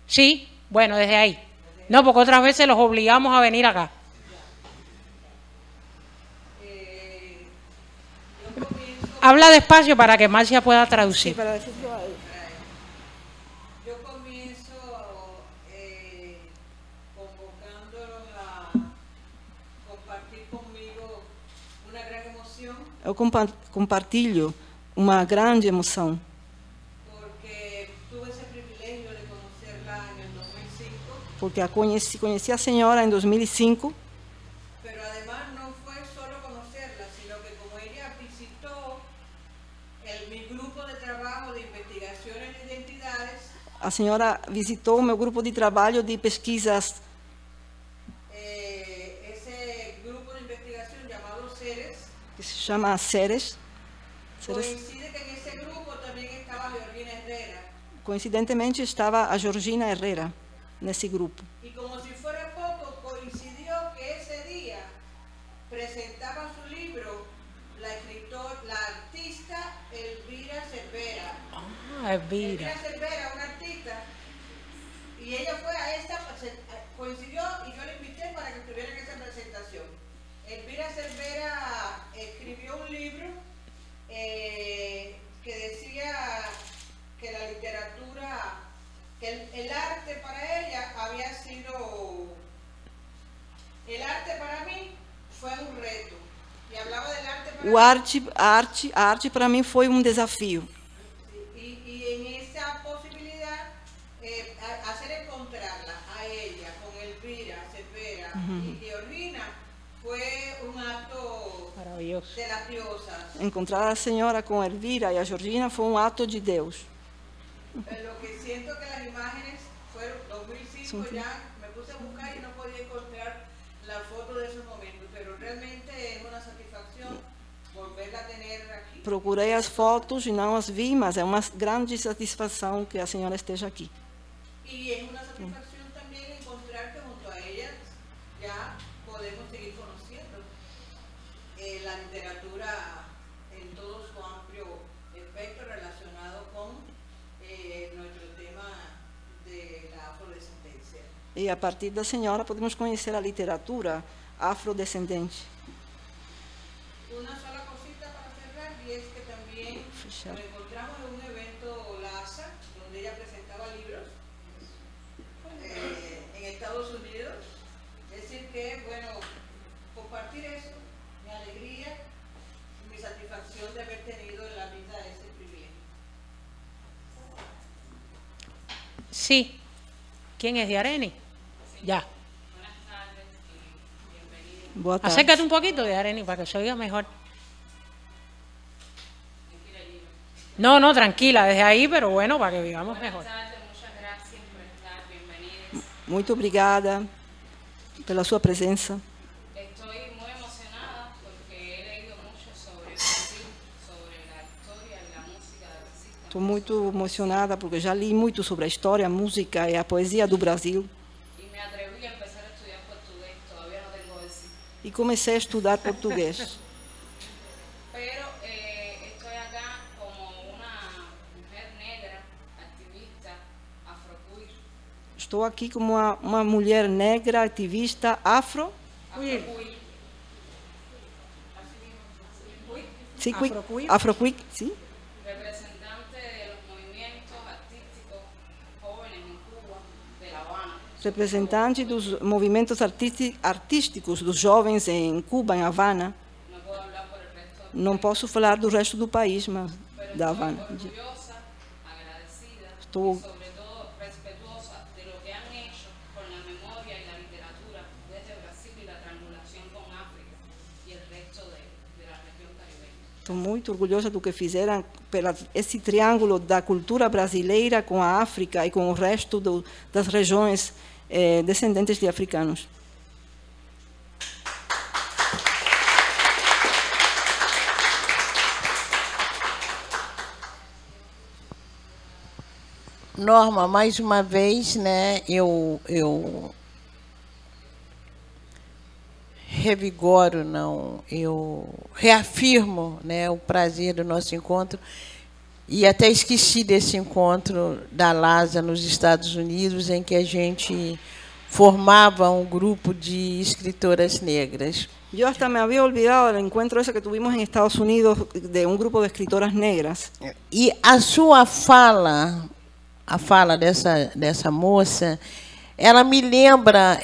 Speaker 1: Sí, bueno, desde ahí. No, porque otras veces los obligamos a venir acá. Habla despacio para que Marcia pueda traducir.
Speaker 4: Sí, para decirlo a él.
Speaker 2: Yo comienzo convocándolos a compartir conmigo una gran emoción,
Speaker 4: Eu compartilho uma grande emoção,
Speaker 2: porque tuve ese privilegio de conocerla en el 2005,
Speaker 4: porque conheci a senhora em 2005,
Speaker 2: pero además no fue solo conocerla, sino que como ella visitó mi grupo de trabajo de investigaciones de identidades,
Speaker 4: a senhora visitou o meu grupo de trabalho de pesquisas,
Speaker 2: ese grupo de investigación llamado Seres,
Speaker 4: que se chama Seres.
Speaker 2: coincide que en ese grupo también estaba Georgina Herrera.
Speaker 4: Coincidentemente estava a Georgina Herrera nesse grupo.
Speaker 2: Y como si fuera poco, coincidió que ese día presentaba su libro la artista Elvira Cervera.
Speaker 1: Ah, Elvira.
Speaker 2: Elvira Cervera, una artista, y ella fue a esta, coincidió y yo la invité para que estuviera en esa presentación. Elvira Cervera escribió un libro que decía que la literatura, que el arte para ella había sido, el arte para mí fue un reto, y hablaba del arte para
Speaker 4: A arte para mim foi um desafio.
Speaker 2: y Georgina fue un acto
Speaker 1: Maravilloso.
Speaker 2: de las diosas.
Speaker 4: Encontrar a senhora com a Elvira e a Georgina foi um ato de Deus.
Speaker 2: Lo que siento que las imágenes fueron 2005, ya me puse a buscar y no podía encontrar la foto de esos momentos, pero realmente es una satisfacción volverla a tener aquí.
Speaker 4: Procurei as fotos e não as vi, mas é uma grande satisfação que a senhora esteja aqui.
Speaker 2: Y es una satisfacción también encontrar que junto a ellas ya podemos seguir conociendo la literatura en todo su amplio espectro relacionado con nuestro tema de la afrodescendencia.
Speaker 4: E a partir da senhora podemos conhecer a literatura afrodescendente.
Speaker 2: Una sola cosita para cerrar, y es que también nos encontramos en un evento LASA, donde ella presentaba libros en Estados Unidos. Es decir que, bueno, compartir eso, mi alegría, mi satisfacción de haber tenido en la vida ese privilegio.
Speaker 1: Sí. ¿Quién es de Areni? Ya.
Speaker 4: Boa tarde.
Speaker 1: Acércate un poquito de Areni para que se oiga mejor. No, no, tranquila, desde ahí, pero bueno, para que vivamos mejor.
Speaker 4: Muito obrigada pela sua presença.
Speaker 7: Estoy muy emocionada porque he leído mucho sobre Brasil, sobre la historia y la música de Brasil.
Speaker 4: Estou muito emocionada porque já li muito sobre a história, a música e a poesia do Brasil.
Speaker 7: Y me atreví a empezar a estudiar portugués, todavía no tengo el sí.
Speaker 4: E comecei a estudar português.
Speaker 7: Pero estoy acá como una mujer negra, activista, afroqueer.
Speaker 4: Estou aqui como uma mulher negra, ativista, afro. Sí,
Speaker 1: Afroqueer.
Speaker 4: afroqueer, sim.
Speaker 7: Representante de los movimientos artísticos jóvenes en Cuba, de La Habana.
Speaker 4: Representante dos movimentos artísticos dos jovens em Cuba, em Havana.
Speaker 7: No puedo hablar por el resto,
Speaker 4: Não posso falar do resto do país, mas
Speaker 7: pero
Speaker 4: da
Speaker 7: estoy
Speaker 4: Havana.
Speaker 7: orgullosa, agradecida
Speaker 4: Estou
Speaker 7: y sobre todo respetuosa de lo que han hecho con la memoria y la literatura desde Brasil y la triangulación con África y el resto de la región caribeña.
Speaker 4: Estou muito orgulhosa do que fizeram pela esse triângulo da cultura brasileira com a África e com o resto das regiões descendentes de africanos.
Speaker 6: Norma, mais uma vez, né, eu revigoro, não, eu reafirmo, né, o prazer do nosso encontro, e até esqueci desse encontro da LASA nos Estados Unidos, em que a gente formava um grupo de escritoras negras.
Speaker 4: Yo hasta me había olvidado del encuentro ese que tuvimos en Estados Unidos de un grupo de escritoras negras.
Speaker 6: E a sua fala, a fala dessa moça, ela me lembra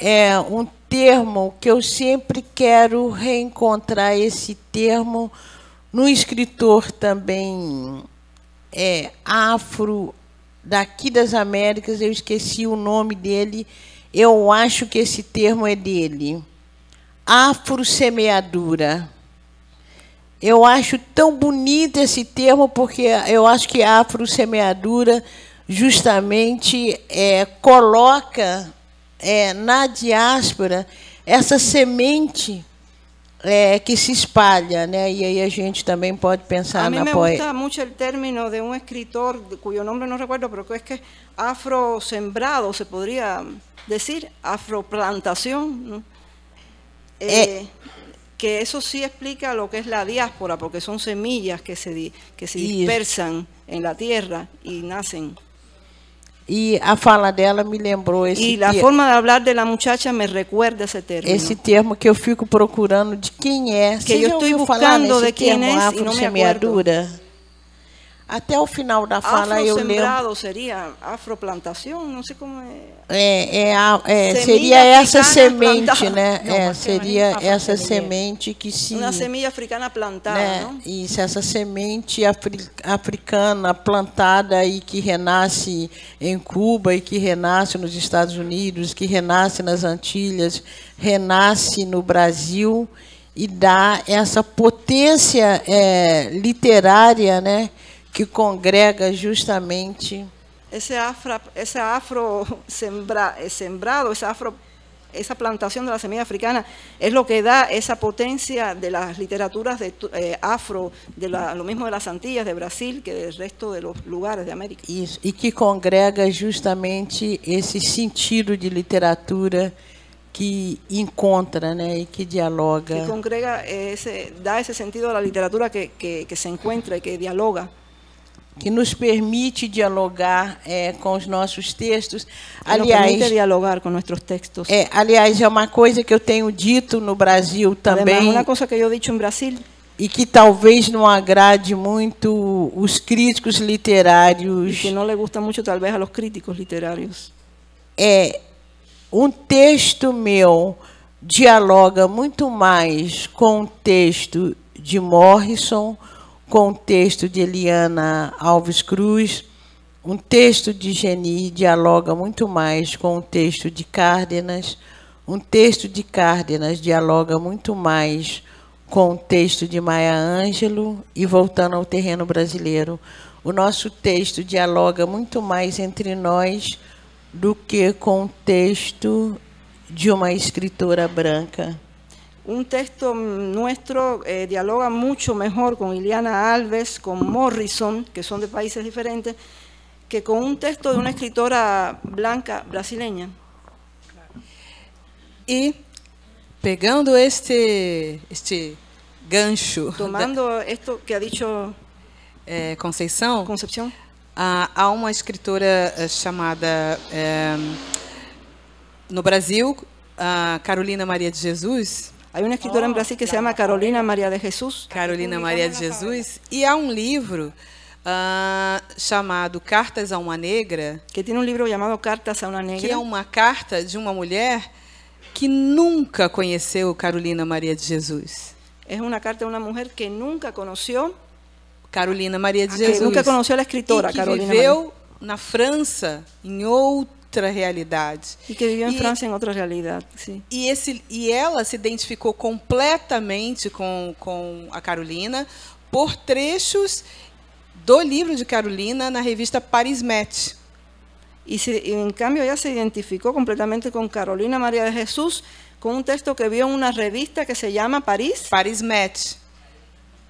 Speaker 6: um termo que eu sempre quero reencontrar, esse termo no escritor também afro, daqui das Américas, eu esqueci o nome dele, eu acho que esse termo é dele. Afrosemeadura. Eu acho tão bonito esse termo, porque eu acho que a afrosemeadura justamente coloca na diáspora essa semente que se espalha, né? E aí a gente também pode pensar
Speaker 4: A mí
Speaker 6: na
Speaker 4: me
Speaker 6: poesia.
Speaker 4: gusta mucho el término de un escritor cuyo nombre no recuerdo, pero que es que afrosembrado, se podría decir, afroplantación, ¿no? Que eso sí explica lo que es la diáspora, porque son semillas que se dispersan en la tierra y nacen.
Speaker 6: E a fala dela me lembrou
Speaker 4: Y la forma de hablar de la muchacha me recuerda ese término.
Speaker 6: esse termo que eu fico procurando de quem é.
Speaker 4: Que
Speaker 6: Você
Speaker 4: eu
Speaker 6: já
Speaker 4: estou
Speaker 6: ouviu falar
Speaker 4: buscando
Speaker 6: nesse
Speaker 4: de quem
Speaker 6: termo,
Speaker 4: é e não me
Speaker 6: afrosemeadura? Até o final da fala eu lembro.
Speaker 4: Afrosembrado sería afroplantación, no sé cómo es.
Speaker 6: Seria essa
Speaker 4: africana
Speaker 6: semente,
Speaker 4: plantada.
Speaker 6: né?
Speaker 1: Não, mas
Speaker 6: Seria
Speaker 1: tem uma
Speaker 6: essa
Speaker 1: família.
Speaker 6: semente que se...
Speaker 4: Una semilla africana plantada,
Speaker 6: né?
Speaker 4: ¿no?
Speaker 6: Isso, essa semente africana plantada e que renasce em Cuba e que renasce nos Estados Unidos, que renasce nas Antilhas, renasce no Brasil e dá essa potência literária, né? Que congrega justamente
Speaker 4: esa plantación de la semilla africana es lo que da esa potencia de las literaturas afro, lo mismo de las Antillas, de Brasil, que del resto de los lugares de América.
Speaker 6: isso, e que congrega justamente esse sentido de literatura que encontra, né, e que dialoga.
Speaker 4: Que congrega, da ese sentido a la literatura que se encuentra y que dialoga.
Speaker 6: Que nos permite dialogar com os nossos textos.
Speaker 4: Que nos permite dialogar con nuestros textos.
Speaker 6: Aliás, é uma coisa que eu tenho dito no Brasil também.
Speaker 4: Además, una cosa que yo he dicho en Brasil,
Speaker 6: e que talvez não agrade muito os críticos literários.
Speaker 4: que no le gusta mucho tal vez a los críticos literarios.
Speaker 6: Um texto meu dialoga muito mais com o texto de Morrison, com o texto de Eliana Alves Cruz. Um texto de Geni dialoga muito mais com o texto de Cárdenas. Um texto de Cárdenas dialoga muito mais com o texto de Maya Angelou. E, voltando ao terreno brasileiro, o nosso texto dialoga muito mais entre nós do que com o texto de uma escritora branca.
Speaker 4: Un texto nuestro dialoga mucho mejor con Eliana Alves, con Morrison, que son de países diferentes, que con un texto de una escritora blanca brasileña.
Speaker 5: E, pegando este gancho
Speaker 4: Tomando esto que ha dicho
Speaker 5: Conceição,
Speaker 4: Concepción,
Speaker 5: há uma escritora chamada, no Brasil, Carolina Maria de Jesus.
Speaker 4: hay una escritora en Brasil que se llama Carolina María de Jesús.
Speaker 5: Carolina Maria de Jesus. E há um livro chamado Cartas a uma Negra,
Speaker 4: Que tiene un libro llamado Cartas a una
Speaker 5: que é
Speaker 4: Negra,
Speaker 5: uma carta de uma mulher que nunca conheceu Carolina Maria de Jesus.
Speaker 4: es una carta de una mujer que nunca conoció,
Speaker 5: Carolina Maria de
Speaker 4: que
Speaker 5: Jesus.
Speaker 4: nunca conoció a la escritora
Speaker 5: e que
Speaker 4: Carolina
Speaker 5: viveu na França, em outra realidade.
Speaker 4: y que vivió en
Speaker 5: Y-
Speaker 4: Francia en otra realidad. Sí.
Speaker 5: E ela se identificou completamente com a Carolina por trechos do livro de Carolina na revista Paris Match.
Speaker 4: Y en cambio ella se identificó completamente con Carolina María de Jesús con un texto que vio en una revista que se llama París.
Speaker 5: Paris Match.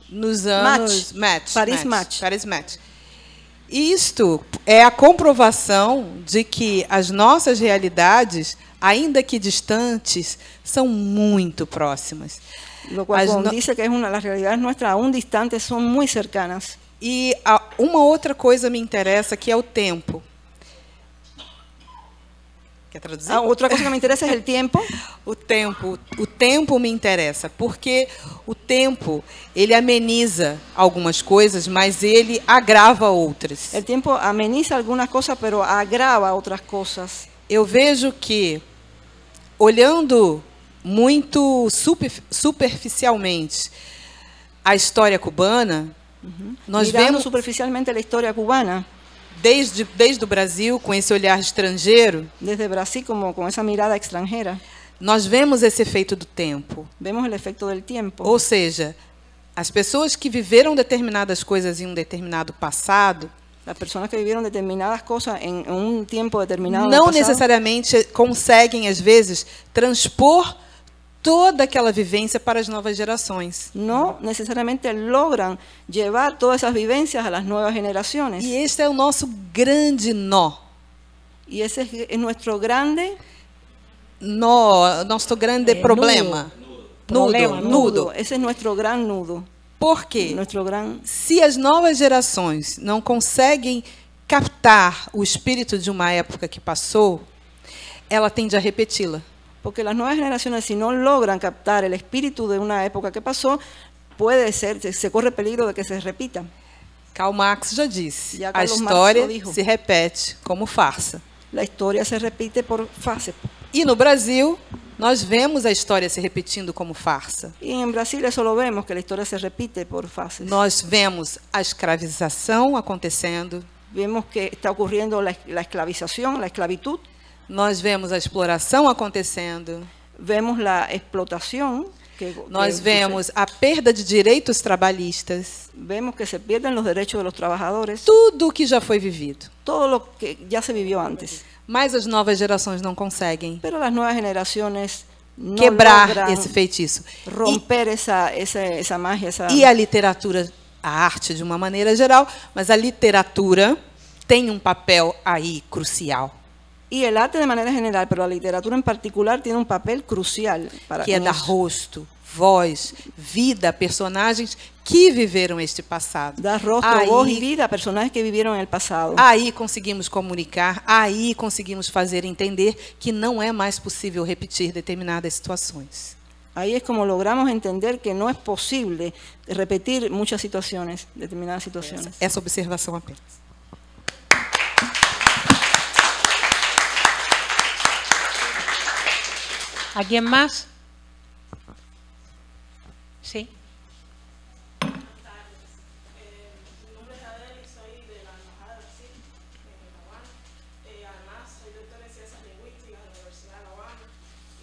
Speaker 5: Nos anos... Match.
Speaker 4: Paris Match.
Speaker 5: Paris Match. Isto é a comprovação de que as nossas realidades, ainda que distantes, são muito próximas.
Speaker 4: Lo cual
Speaker 5: As no-
Speaker 4: dice que las realidades nuestras aún distantes son muy cercanas.
Speaker 5: E uma outra coisa me interessa, que é o tempo. Quer traduzir?
Speaker 4: Otra cosa que me interesa es el tiempo.
Speaker 5: O tempo me interessa, porque o tempo, ele ameniza algumas coisas, mas ele agrava outras.
Speaker 4: El tiempo ameniza algunas cosas, pero agrava otras cosas.
Speaker 5: Eu vejo que, olhando muito superficialmente a história cubana, nós
Speaker 4: Mirando
Speaker 5: vemos,
Speaker 4: superficialmente la historia cubana,
Speaker 5: desde o Brasil, com esse olhar estrangeiro,
Speaker 4: desde Brasil como con esa mirada extranjera,
Speaker 5: nós vemos esse efeito do tempo.
Speaker 4: vemos el efecto del tiempo.
Speaker 5: Ou seja, as pessoas que viveram determinadas coisas em um determinado passado,
Speaker 4: Las personas que vivieron determinadas cosas en un tiempo determinado del
Speaker 5: não
Speaker 4: pasado,
Speaker 5: necessariamente conseguem, às vezes, transpor toda aquela vivência para as novas gerações.
Speaker 4: no necesariamente logran llevar todas esas vivencias a las nuevas generaciones.
Speaker 5: E este é o nosso grande nó.
Speaker 4: Y ese es nuestro grande
Speaker 5: Nosso grande problema.
Speaker 1: Problema,
Speaker 5: Nudo.
Speaker 4: Ese es nuestro gran nudo.
Speaker 5: Por quê?
Speaker 4: Nuestro gran...
Speaker 5: Se as novas gerações não conseguem captar o espírito de uma época que passou, ela tende a repeti-la.
Speaker 4: Porque las nuevas generaciones, si no logran captar el espíritu de una época que pasó, puede ser, se corre peligro de que se repita.
Speaker 5: Karl Marx já disse,
Speaker 4: Ya
Speaker 5: a
Speaker 4: Carlos Marx
Speaker 5: história
Speaker 4: lo dijo.
Speaker 5: se repete como farsa.
Speaker 4: La historia se repite por fases.
Speaker 5: E no Brasil, nós vemos a história se repetindo como farsa.
Speaker 4: Y en Brasil eso lo vemos, que la historia se repite por fases.
Speaker 5: Nós vemos a escravização acontecendo,
Speaker 4: Vemos que está ocurriendo la esclavización, la esclavitud.
Speaker 5: nós vemos a exploração acontecendo,
Speaker 4: Vemos la explotación.
Speaker 5: nós vemos a perda de direitos trabalhistas,
Speaker 4: Vemos que se pierden los derechos de los trabajadores.
Speaker 5: tudo o que já foi vivido.
Speaker 4: Todo lo que ya se vivió antes.
Speaker 5: Mas as novas gerações não conseguem
Speaker 4: Pero las nuevas generaciones no
Speaker 5: quebrar
Speaker 4: logran
Speaker 5: esse feitiço.
Speaker 4: romper esa magia, esa...
Speaker 5: E a literatura, a arte de uma maneira geral, mas a literatura tem um papel aí crucial,
Speaker 4: Y el arte de manera general, pero la literatura en particular tiene un papel crucial para
Speaker 5: que é dar rosto, voz, vida a personagens que viveram este passado.
Speaker 4: dar rostro, voz y vida a personajes que vivieron en el pasado.
Speaker 5: Aí conseguimos comunicar, aí conseguimos fazer entender que não é mais possível repetir determinadas situações.
Speaker 4: Ahí es como logramos entender que no es posible repetir muchas situaciones, determinadas situaciones.
Speaker 5: Essa observação apenas.
Speaker 1: ¿Alguien más? Sí.
Speaker 8: Mi nombre es Adel y soy de la Embajada de Brasil en La Habana. Además, soy doctora en Ciencias Lingüísticas de la Universidad de La Habana.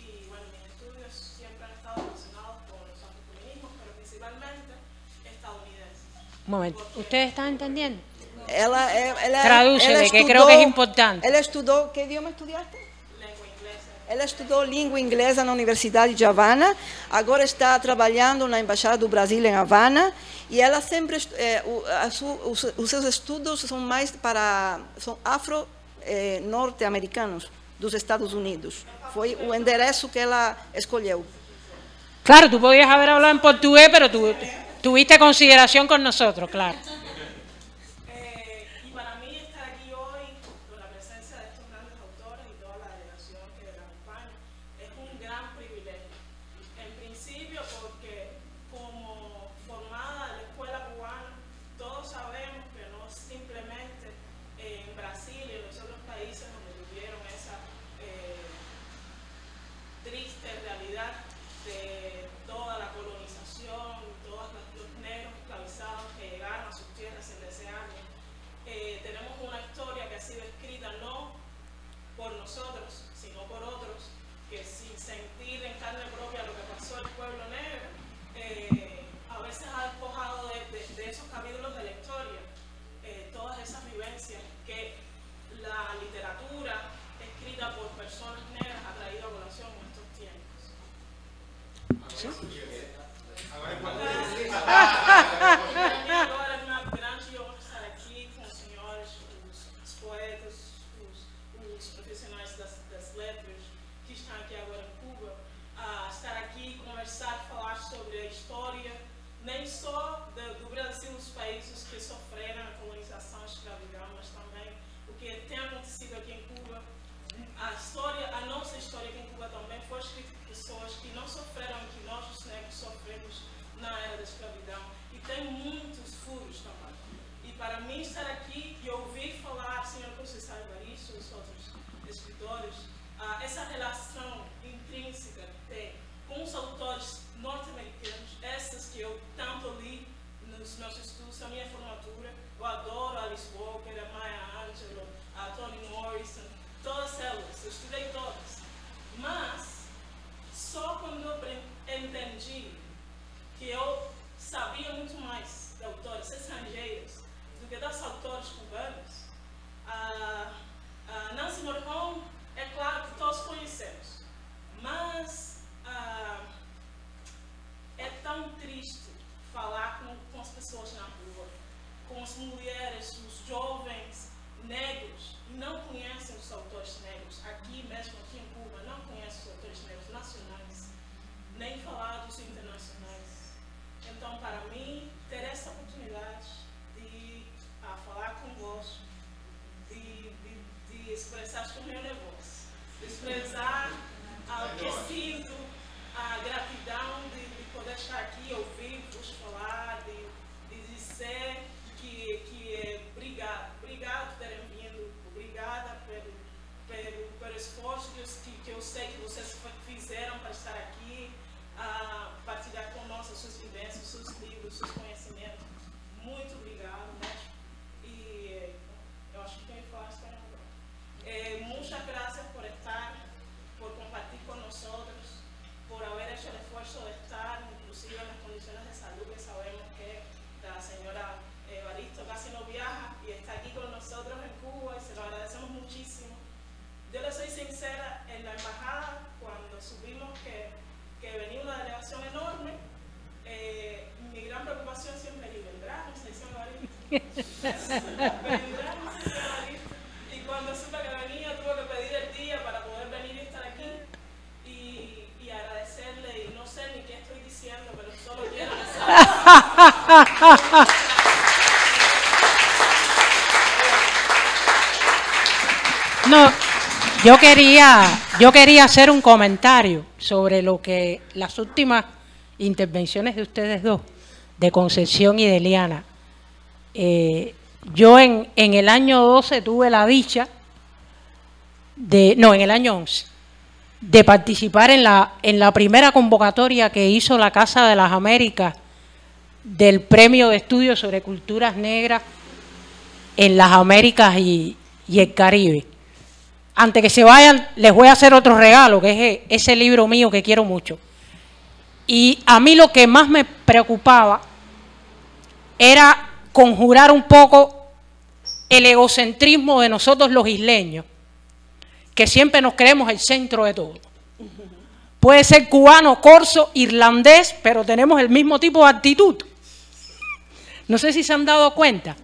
Speaker 8: Y bueno, mis estudios siempre han estado relacionados con los afrofeminismos, pero principalmente estadounidenses.
Speaker 1: Un momento. ¿Ustedes están entendiendo?
Speaker 4: Ela
Speaker 1: Tradúcele, que creo que es importante.
Speaker 4: Ela estudou, que idioma estudiaste?
Speaker 8: Lengua inglesa.
Speaker 4: Ela estudou língua inglesa na Universidade de Havana, agora está trabalhando na Embaixada do Brasil em Havana, e ela sempre, os seus estudos são mais são afro-norte-americanos dos Estados Unidos. Foi o endereço que ela escolheu.
Speaker 1: Claro, tú podías haber hablado en portugués, pero tú tuviste consideración con nosotros, claro.
Speaker 8: Y para mí estar aquí hoy, con la presencia de estos grandes autores y toda la delegación que la acompaña, es un gran privilegio. En principio porque como formada de la escuela cubana, todos sabemos que no simplemente en Brasil y en los otros países donde vivieron esa triste realidad de toda la colonización, todos los negros esclavizados que llegaron a sus tierras sin desearlo. Tenemos una historia que ha sido escrita no por nosotros, sino por otros, que sin sentir en carne propia lo que pasó al pueblo negro, a veces ha despojado de esos capítulos de la historia todas esas vivencias que la literatura escrita por personas negras ha traído a colación en estos tiempos. Agora é uma grande honra estar aqui com os senhores, os poetas, os profissionais das letras que estão aqui agora em Cuba, estar aqui e conversar, falar sobre a história, nem só do Brasil, os países que sofreram a colonização e a escravidão, mas também o que tem acontecido aqui em Cuba. A nossa história aqui em Cuba também foi escrita por pessoas que não sofreram o que nós, os negros, sofremos na era da escravidão. E tem muitos furos também. E para mim estar aqui e ouvir falar, senhor Conceição Evaristo e os outros escritores, essa relação intrínseca que tem com os autores norte-americanos, essas que eu tanto li nos meus estudos, na minha formatura. Eu adoro a Alice Walker, a Maya Angelou, a Toni Morrison, todas elas, eu estudei todas. Mas só quando eu entendi que eu sabia muito mais de autores estrangeiros do que das autores cubanas. Nancy Morricone, é claro que todos conhecemos, mas é tão triste falar com as pessoas na rua, com as mulheres, os jovens negros, e não conhecem os autores negros. Aqui mesmo, aqui em Cuba, não conhecem os autores negros nacionais, nem falar dos internacionais. Então, para mim, ter essa oportunidade de falar convosco, de expressar com minha voz, de expressar o que sinto, a gratidão de poder estar aqui, ouvir-vos falar, de dizer que Y cuando supe que venía, tuve que pedir el día para poder venir y estar aquí y agradecerle. Y no sé ni qué estoy diciendo, pero solo quiero decir.
Speaker 1: No, yo quería hacer un comentario sobre lo que las últimas intervenciones de ustedes dos, de Concepción y de Eliana. Yo en el año 12 tuve la dicha en el año 11, de participar en la primera convocatoria que hizo la Casa de las Américas del Premio de Estudios sobre Culturas Negras en las Américas y el Caribe. Antes que se vayan, les voy a hacer otro regalo, que es ese libro mío que quiero mucho. Y a mí lo que más me preocupaba era conjurar un poco el egocentrismo de nosotros los isleños, que siempre nos creemos el centro de todo. Puede ser cubano, corso, irlandés, pero tenemos el mismo tipo de actitud. No sé si se han dado cuenta.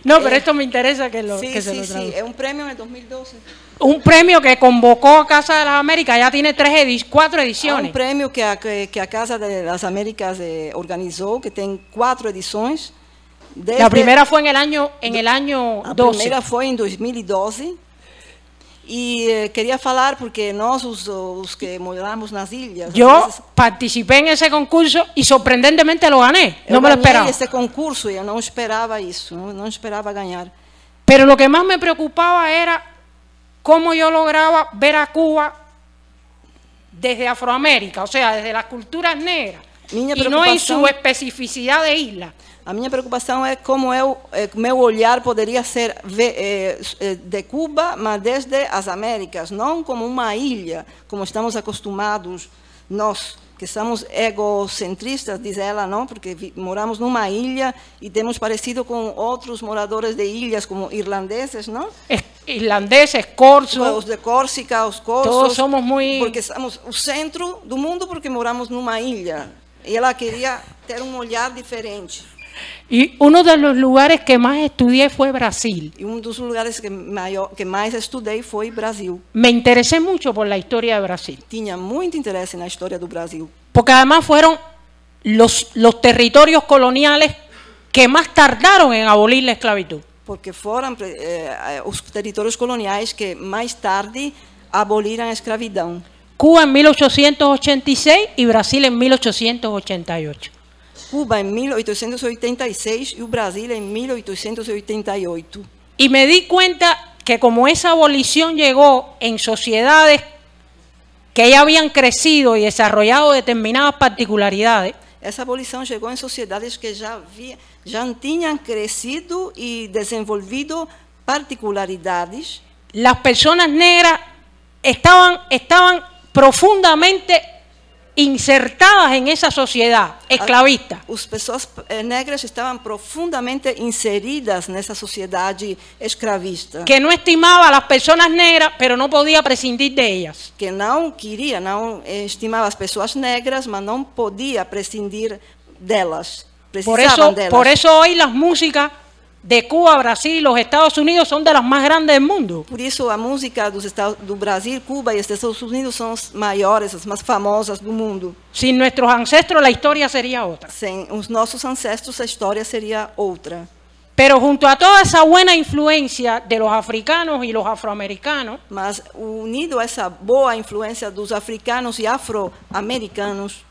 Speaker 1: No, pero esto me interesa que se lo traduzca.
Speaker 4: Sí, es un premio en el 2012.
Speaker 1: Un premio que convocó a Casa de las Américas, ya tiene 4 ediciones.
Speaker 4: Un premio que a Casa de las Américas organizó, que tiene 4 ediciones.
Speaker 1: La primera fue en el año 12.
Speaker 4: La primera fue en 2012. Y quería hablar porque nosotros, los que moramos nas ilhas...
Speaker 1: Yo participé en ese concurso y sorprendentemente lo gané. No me lo esperaba.
Speaker 4: Eu ganhei esse concurso e eu não esperava isso, não esperava ganhar.
Speaker 1: Pero lo que más me preocupaba era cómo yo lograba ver a Cuba desde Afroamérica, o sea, desde las culturas negras, y no en su especificidad de isla.
Speaker 4: A minha preocupação é como meu olhar poderia ser de Cuba, mas desde as Américas, não como uma ilha, como estamos acostumados nós, que somos egocentristas, diz ela, não? Porque moramos numa ilha e temos parecido com outros moradores de ilhas, como irlandeses, não?
Speaker 1: Irlandeses, corsos.
Speaker 4: Os de Córcega, os corsos.
Speaker 1: Todos somos muy...
Speaker 4: Porque somos o centro do mundo porque moramos numa ilha. E ela queria ter um olhar diferente.
Speaker 1: Y uno de los lugares que más estudié fue Brasil.
Speaker 4: Y uno de los lugares que más estudié fue Brasil.
Speaker 1: Me interesé mucho por la historia de Brasil.
Speaker 4: Tinha muito interesse na história do Brasil.
Speaker 1: Porque además fueron los territorios coloniales que más tardaron en abolir la esclavitud.
Speaker 4: Porque foram os territórios coloniais que mais tarde aboliram a escravidão.
Speaker 1: Cuba en 1886 y Brasil en 1888.
Speaker 4: Cuba en 1886 y Brasil en 1888.
Speaker 1: Y me di cuenta que como esa abolición llegó en sociedades que ya habían crecido y desarrollado determinadas particularidades,
Speaker 4: essa abolição chegou em sociedades que já tinham crescido e desenvolvido particularidades.
Speaker 1: Las personas negras estaban profundamente insertadas en esa sociedad esclavista.
Speaker 4: As pessoas negras estavam profundamente inseridas nessa sociedade escravista.
Speaker 1: Que no estimaba a las personas negras, pero no podía prescindir de ellas.
Speaker 4: Que não estimava as pessoas negras, mas não podia prescindir delas. Precisavam delas.
Speaker 1: Por eso hoy las músicas de Cuba, Brasil y los Estados Unidos son de las más grandes del mundo.
Speaker 4: Por isso a música do Brasil, Cuba e Estados Unidos são as maiores, as mais famosas do mundo.
Speaker 1: Sin nuestros ancestros la historia sería otra.
Speaker 4: Sem os nossos ancestros a história seria outra.
Speaker 1: Pero junto a toda esa buena influencia de los africanos y los afroamericanos,
Speaker 4: mas unido a essa boa influência dos africanos e afroamericanos,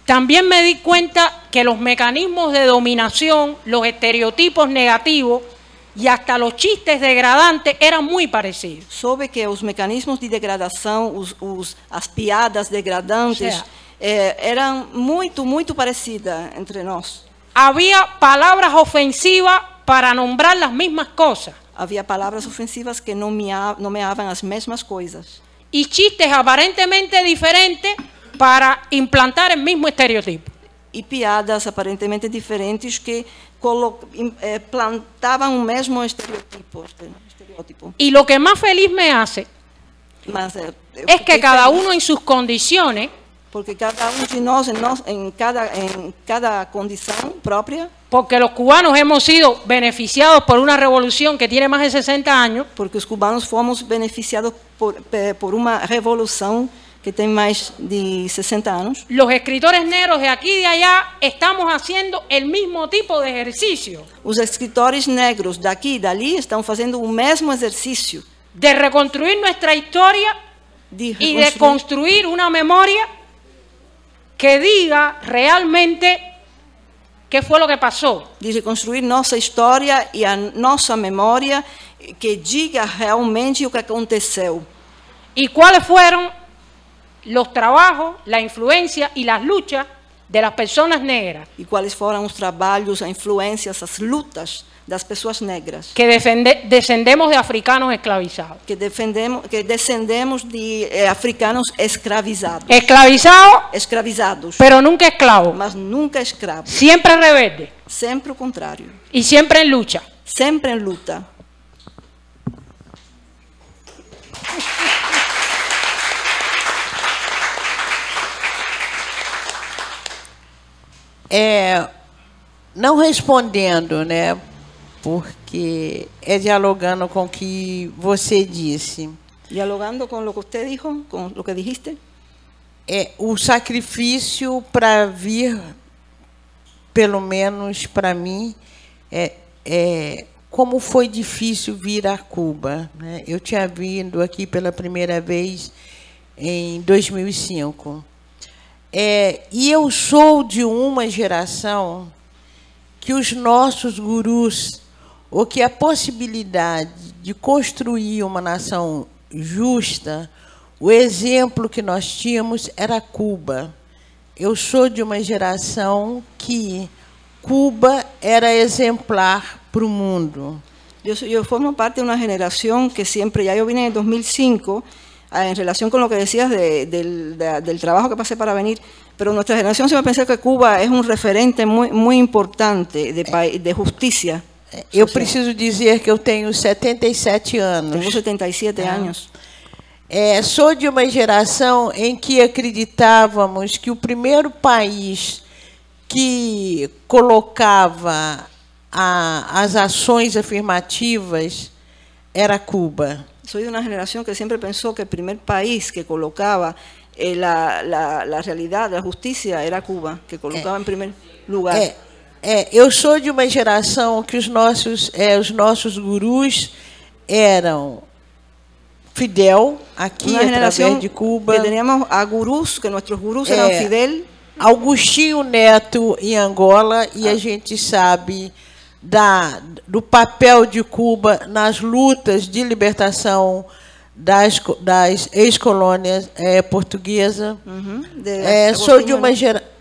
Speaker 1: también me di cuenta que los mecanismos de dominación, los estereotipos negativos y hasta los chistes degradantes eran muy parecidos.
Speaker 4: Soube que os mecanismos de degradação, as piadas degradantes, eram muito parecidas entre nós.
Speaker 1: Había palabras ofensivas para nombrar las mismas cosas.
Speaker 4: Havia palavras ofensivas que nomeavam as mesmas coisas.
Speaker 1: Y chistes aparentemente diferentes para implantar el mismo estereotipo.
Speaker 4: E piadas aparentemente diferentes que plantavam o mesmo estereotipo.
Speaker 1: Y lo que más feliz me hace es que cada uno en sus condiciones
Speaker 4: Porque cada um de nós, em cada condição própria,
Speaker 1: porque los cubanos hemos sido beneficiados por una revolución que tiene más de 60 años,
Speaker 4: porque os cubanos fomos beneficiados por uma revolução que tem mais de 60 anos.
Speaker 1: los escritores negros de aquí y de allá estamos haciendo el mismo tipo de ejercicio
Speaker 4: Os escritores negros daqui e dali estão fazendo o mesmo exercício
Speaker 1: de reconstruir nuestra historia
Speaker 4: de
Speaker 1: y de construir una memoria que diga realmente qué fue lo que pasó.
Speaker 4: de reconstruir nossa história e a nossa memória, que diga realmente o que aconteceu.
Speaker 1: Y cuáles fueron los trabajos, la influencia y las luchas de las personas negras
Speaker 4: E quais foram os trabalhos, as influências, as lutas das pessoas negras
Speaker 1: que descendemos de africanos esclavizados.
Speaker 4: que descendemos de africanos escravizados.
Speaker 1: Esclavizados, pero nunca esclavos,
Speaker 4: Mas nunca escravos.
Speaker 1: siempre rebeldes
Speaker 4: Sempre o contrário.
Speaker 1: y siempre en lucha.
Speaker 4: Sempre em luta.
Speaker 6: Não respondendo, né? Porque é dialogando com o que você disse.
Speaker 4: Dialogando com o que você disse, com o que dijiste,
Speaker 6: O sacrifício para vir, pelo menos para mim, como foi difícil vir a Cuba, né? Eu tinha vindo aqui pela primeira vez em 2005. E eu sou de uma geração que os nossos gurus, ou que a possibilidade de construir uma nação justa, o exemplo que nós tínhamos era Cuba. Eu sou de uma geração que Cuba era exemplar para o mundo.
Speaker 4: yo formo parte de una generación que siempre, ya yo vine en 2005, en relación con lo que decías del trabajo que pasé para venir, pero nuestra generación siempre pensó que Cuba es un referente muy importante de justicia.
Speaker 6: Eu preciso dizer que eu tenho 77 anos.
Speaker 4: Tengo 77 años.
Speaker 6: Sou de uma geração em que acreditávamos que o primeiro país que colocava as ações afirmativas era Cuba.
Speaker 4: Soy de una generación que siempre pensó que el primer país que colocaba la realidad, la justicia, era Cuba, que colocaba en primer lugar.
Speaker 6: Eu sou de uma geração que os nossos gurus eram Fidel, aqui
Speaker 4: Una
Speaker 6: através
Speaker 4: generación
Speaker 6: de Cuba,
Speaker 4: que teníamos a gurús, que nuestros gurús eran Fidel,
Speaker 6: Agostinho Neto em Angola, e a gente sabe do papel de Cuba nas lutas de libertação das ex-colônias portuguesas. Sou de uma geração...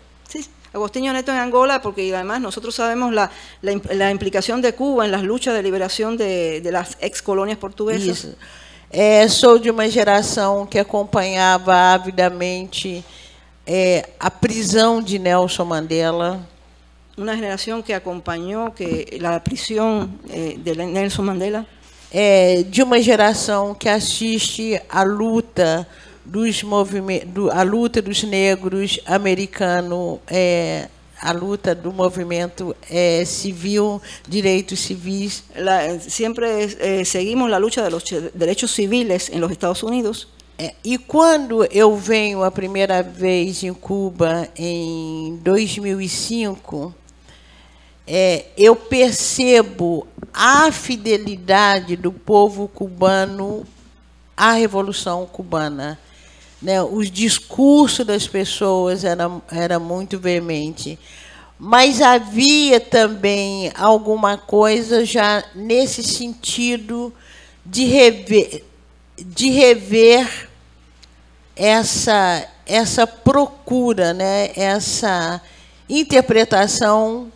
Speaker 4: Agostinho Neto en Angola, porque además nosotros sabemos la implicación de Cuba en las luchas de liberación de las ex colonias portuguesas.
Speaker 6: Sou de uma geração que acompanhava avidamente a prisão de Nelson Mandela.
Speaker 4: Una generación que acompañó la prisión de Nelson Mandela.
Speaker 6: De uma geração que assiste a luta a luta dos negros americanos, a luta do movimento civil, direitos civis.
Speaker 4: Siempre seguimos la lucha de los derechos civiles en los Estados Unidos.
Speaker 6: E quando eu venho a primeira vez em Cuba, em 2005, eu percebo a fidelidade do povo cubano à Revolução Cubana. Né? Os discursos das pessoas era muito veemente, mas havia também alguma coisa já nesse sentido de rever essa procura, né? Essa interpretação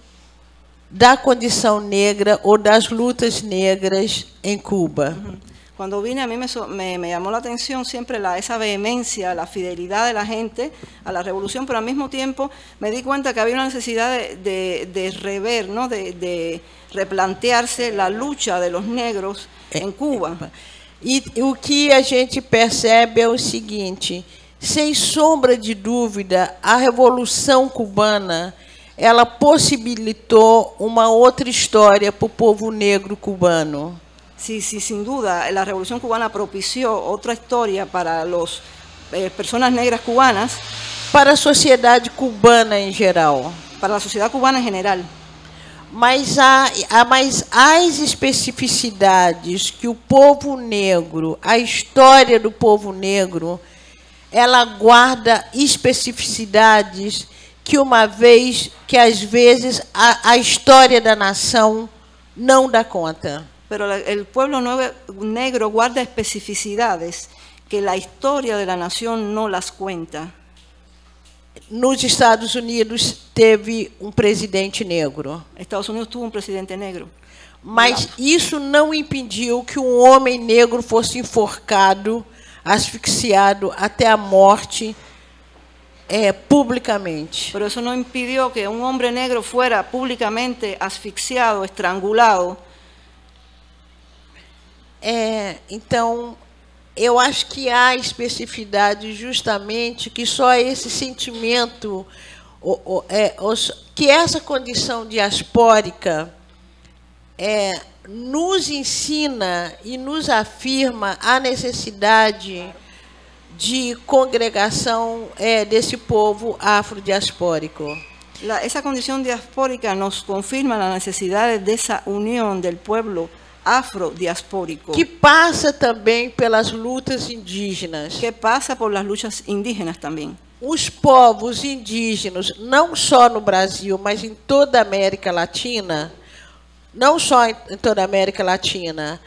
Speaker 6: da condição negra ou das lutas negras em Cuba.
Speaker 4: Cuando vine, a mí me llamó la atención siempre esa vehemencia, la fidelidad de la gente a la revolución, pero al mismo tiempo me di cuenta que había una necesidad de rever, ¿no? de replantearse la lucha de los negros en Cuba.
Speaker 6: E o que a gente percebe é o seguinte, sem sombra de dúvida, a Revolução Cubana, ela possibilitou uma outra história para o povo negro cubano.
Speaker 4: Sí, sí, sin duda, la Revolución Cubana propició otra historia para las personas negras cubanas,
Speaker 6: para a sociedade cubana em geral.
Speaker 4: para la sociedad cubana en general.
Speaker 6: Mas as especificidades que o povo negro, a história do povo negro, ela guarda especificidades que às vezes a história da nação não dá conta.
Speaker 4: Pero el pueblo negro guarda especificidades que la historia de la nación no las cuenta.
Speaker 6: Nos Estados Unidos teve um presidente negro.
Speaker 4: Estados Unidos tuvo un presidente negro.
Speaker 6: Mas isso não impediu que um homem negro fosse enforcado, asfixiado até a morte publicamente.
Speaker 4: Pero eso no impidió que un hombre negro fuera públicamente asfixiado, estrangulado.
Speaker 6: Então, eu acho que há especificidade justamente que só esse sentimento, que essa condição diaspórica nos ensina e nos afirma a necessidade de congregação desse povo afrodiaspórico.
Speaker 4: Esa condición diaspórica nos confirma la necesidad de esa unión del pueblo afrodiaspórico,
Speaker 6: que passa também pelas lutas indígenas.
Speaker 4: que pasa por las luchas indígenas también.
Speaker 6: Os povos indígenas, não só no Brasil, mas em toda a América Latina, não só em toda a América Latina,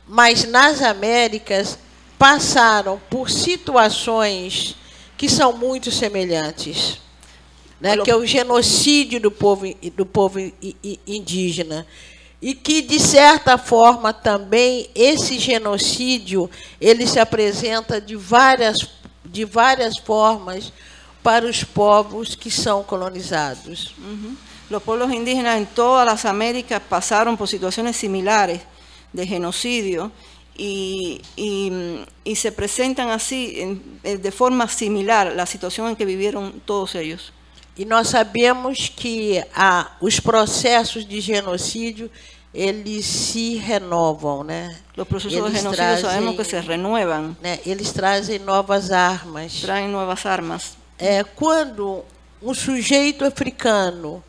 Speaker 6: mas nas Américas, passaram por situações que são muito semelhantes, né? Que é o genocídio do povo indígena. E que, de certa forma, também, esse genocídio ele se apresenta de várias formas para os povos que são colonizados.
Speaker 4: Los pueblos indígenas en todas las Américas pasaron por situaciones similares de genocidio y se presentan así, de forma similar, la situación en que vivieron todos ellos.
Speaker 6: E nós sabemos que os processos de genocídio eles se renovam, né?
Speaker 4: Los procesos de genocidio sabemos que se renuevan.
Speaker 6: Né? Eles trazem novas armas.
Speaker 4: Traen nuevas armas.
Speaker 6: Quando um sujeito africano,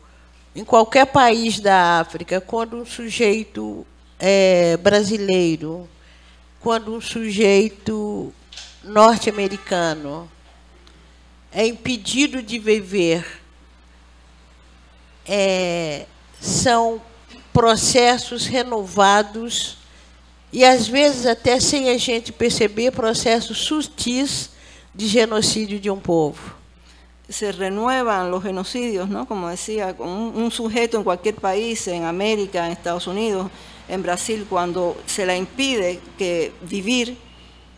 Speaker 6: em qualquer país da África, quando um sujeito brasileiro, quando um sujeito norte-americano é impedido de viver, são processos renovados e, às vezes, até sem a gente perceber, processos sutis de genocídio de um povo.
Speaker 4: Se renuevan los genocidios, ¿no? Como decía, con un sujeto en cualquier país, en América, en Estados Unidos, en Brasil, cuando se le impide que vivir,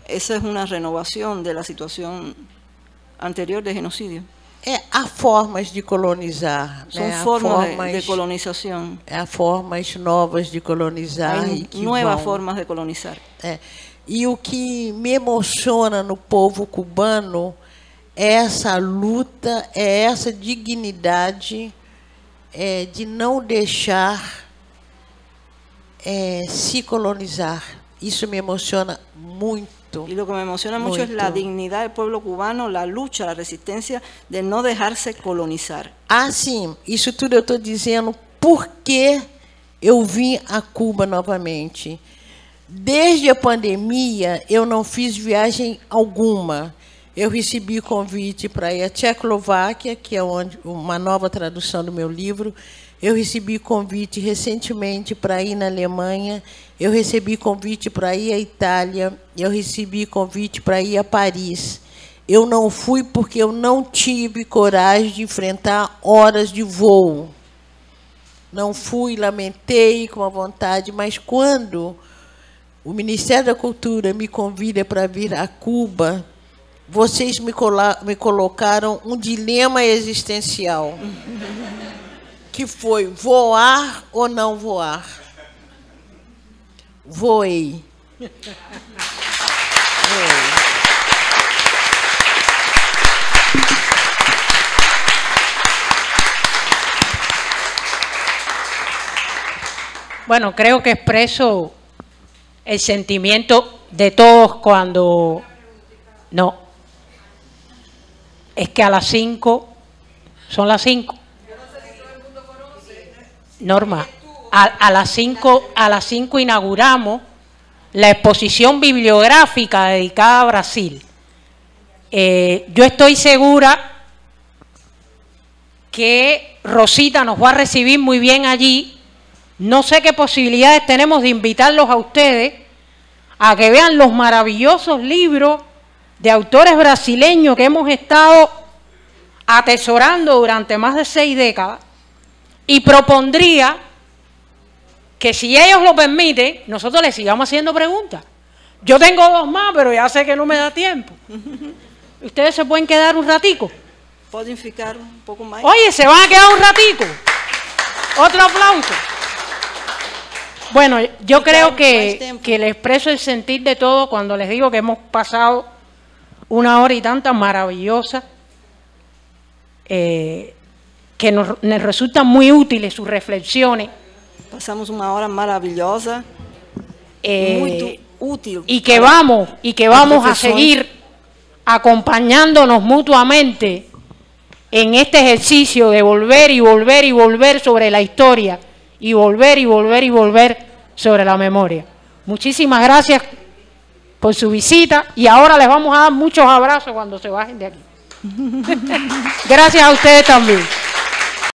Speaker 4: esa es una renovación de la situación anterior de genocidio.
Speaker 6: Há formas de colonizar.
Speaker 4: Son
Speaker 6: né?
Speaker 4: formas de colonización.
Speaker 6: Há formas novas de colonizar.
Speaker 4: Hay nuevas formas de colonizar.
Speaker 6: E o que me emociona no povo cubano é essa luta, é essa dignidade de não deixar se colonizar. Isso me emociona muito.
Speaker 4: Y lo que me emociona mucho es la dignidad del pueblo cubano, la lucha, la resistencia de no dejarse colonizar.
Speaker 6: Sim, isso tudo eu estou dizendo porque eu vim a Cuba novamente. Desde a pandemia, eu não fiz viagem alguma. Eu recebi convite para ir à Tchecoslováquia, que é uma nova tradução do meu livro. Eu recebi convite recentemente para ir na Alemanha. Eu recebi convite para ir à Itália. Eu recebi convite para ir a Paris. Eu não fui porque eu não tive coragem de enfrentar horas de voo. Não fui, lamentei com a vontade, mas quando o Ministério da Cultura me convida para vir a Cuba, vocês me colocaram um dilema existencial, que foi voar ou não voar. Voei.
Speaker 1: Bueno, creo que expreso el sentimiento de todos cuando... No. Es que a las 5, son las 5. Norma, a las 5 inauguramos la exposición bibliográfica dedicada a Brasil. Yo estoy segura que Rosita nos va a recibir muy bien allí. No sé qué posibilidades tenemos de invitarlos a ustedes a que vean los maravillosos libros de autores brasileños que hemos estado atesorando durante más de 6 décadas, y propondría que, si ellos lo permiten, nosotros les sigamos haciendo preguntas. Yo tengo 2 más, pero ya sé que no me da tiempo. ¿Ustedes se pueden quedar un ratico?
Speaker 4: ¿Pueden ficar un poco más?
Speaker 1: Oye, ¿se van a quedar un ratico? Otro aplauso. Bueno, yo creo que les expreso el sentir de todo cuando les digo que hemos pasado 1 hora y tanta maravillosa, que nos resultan muy útiles sus reflexiones.
Speaker 4: Pasamos 1 hora maravillosa, muy útil.
Speaker 1: Y que vamos a seguir acompañándonos mutuamente en este ejercicio de volver y volver y volver sobre la historia, y volver y volver y volver sobre la memoria. Muchísimas gracias por su visita, y ahora les vamos a dar muchos abrazos cuando se bajen de aquí. Gracias a ustedes también.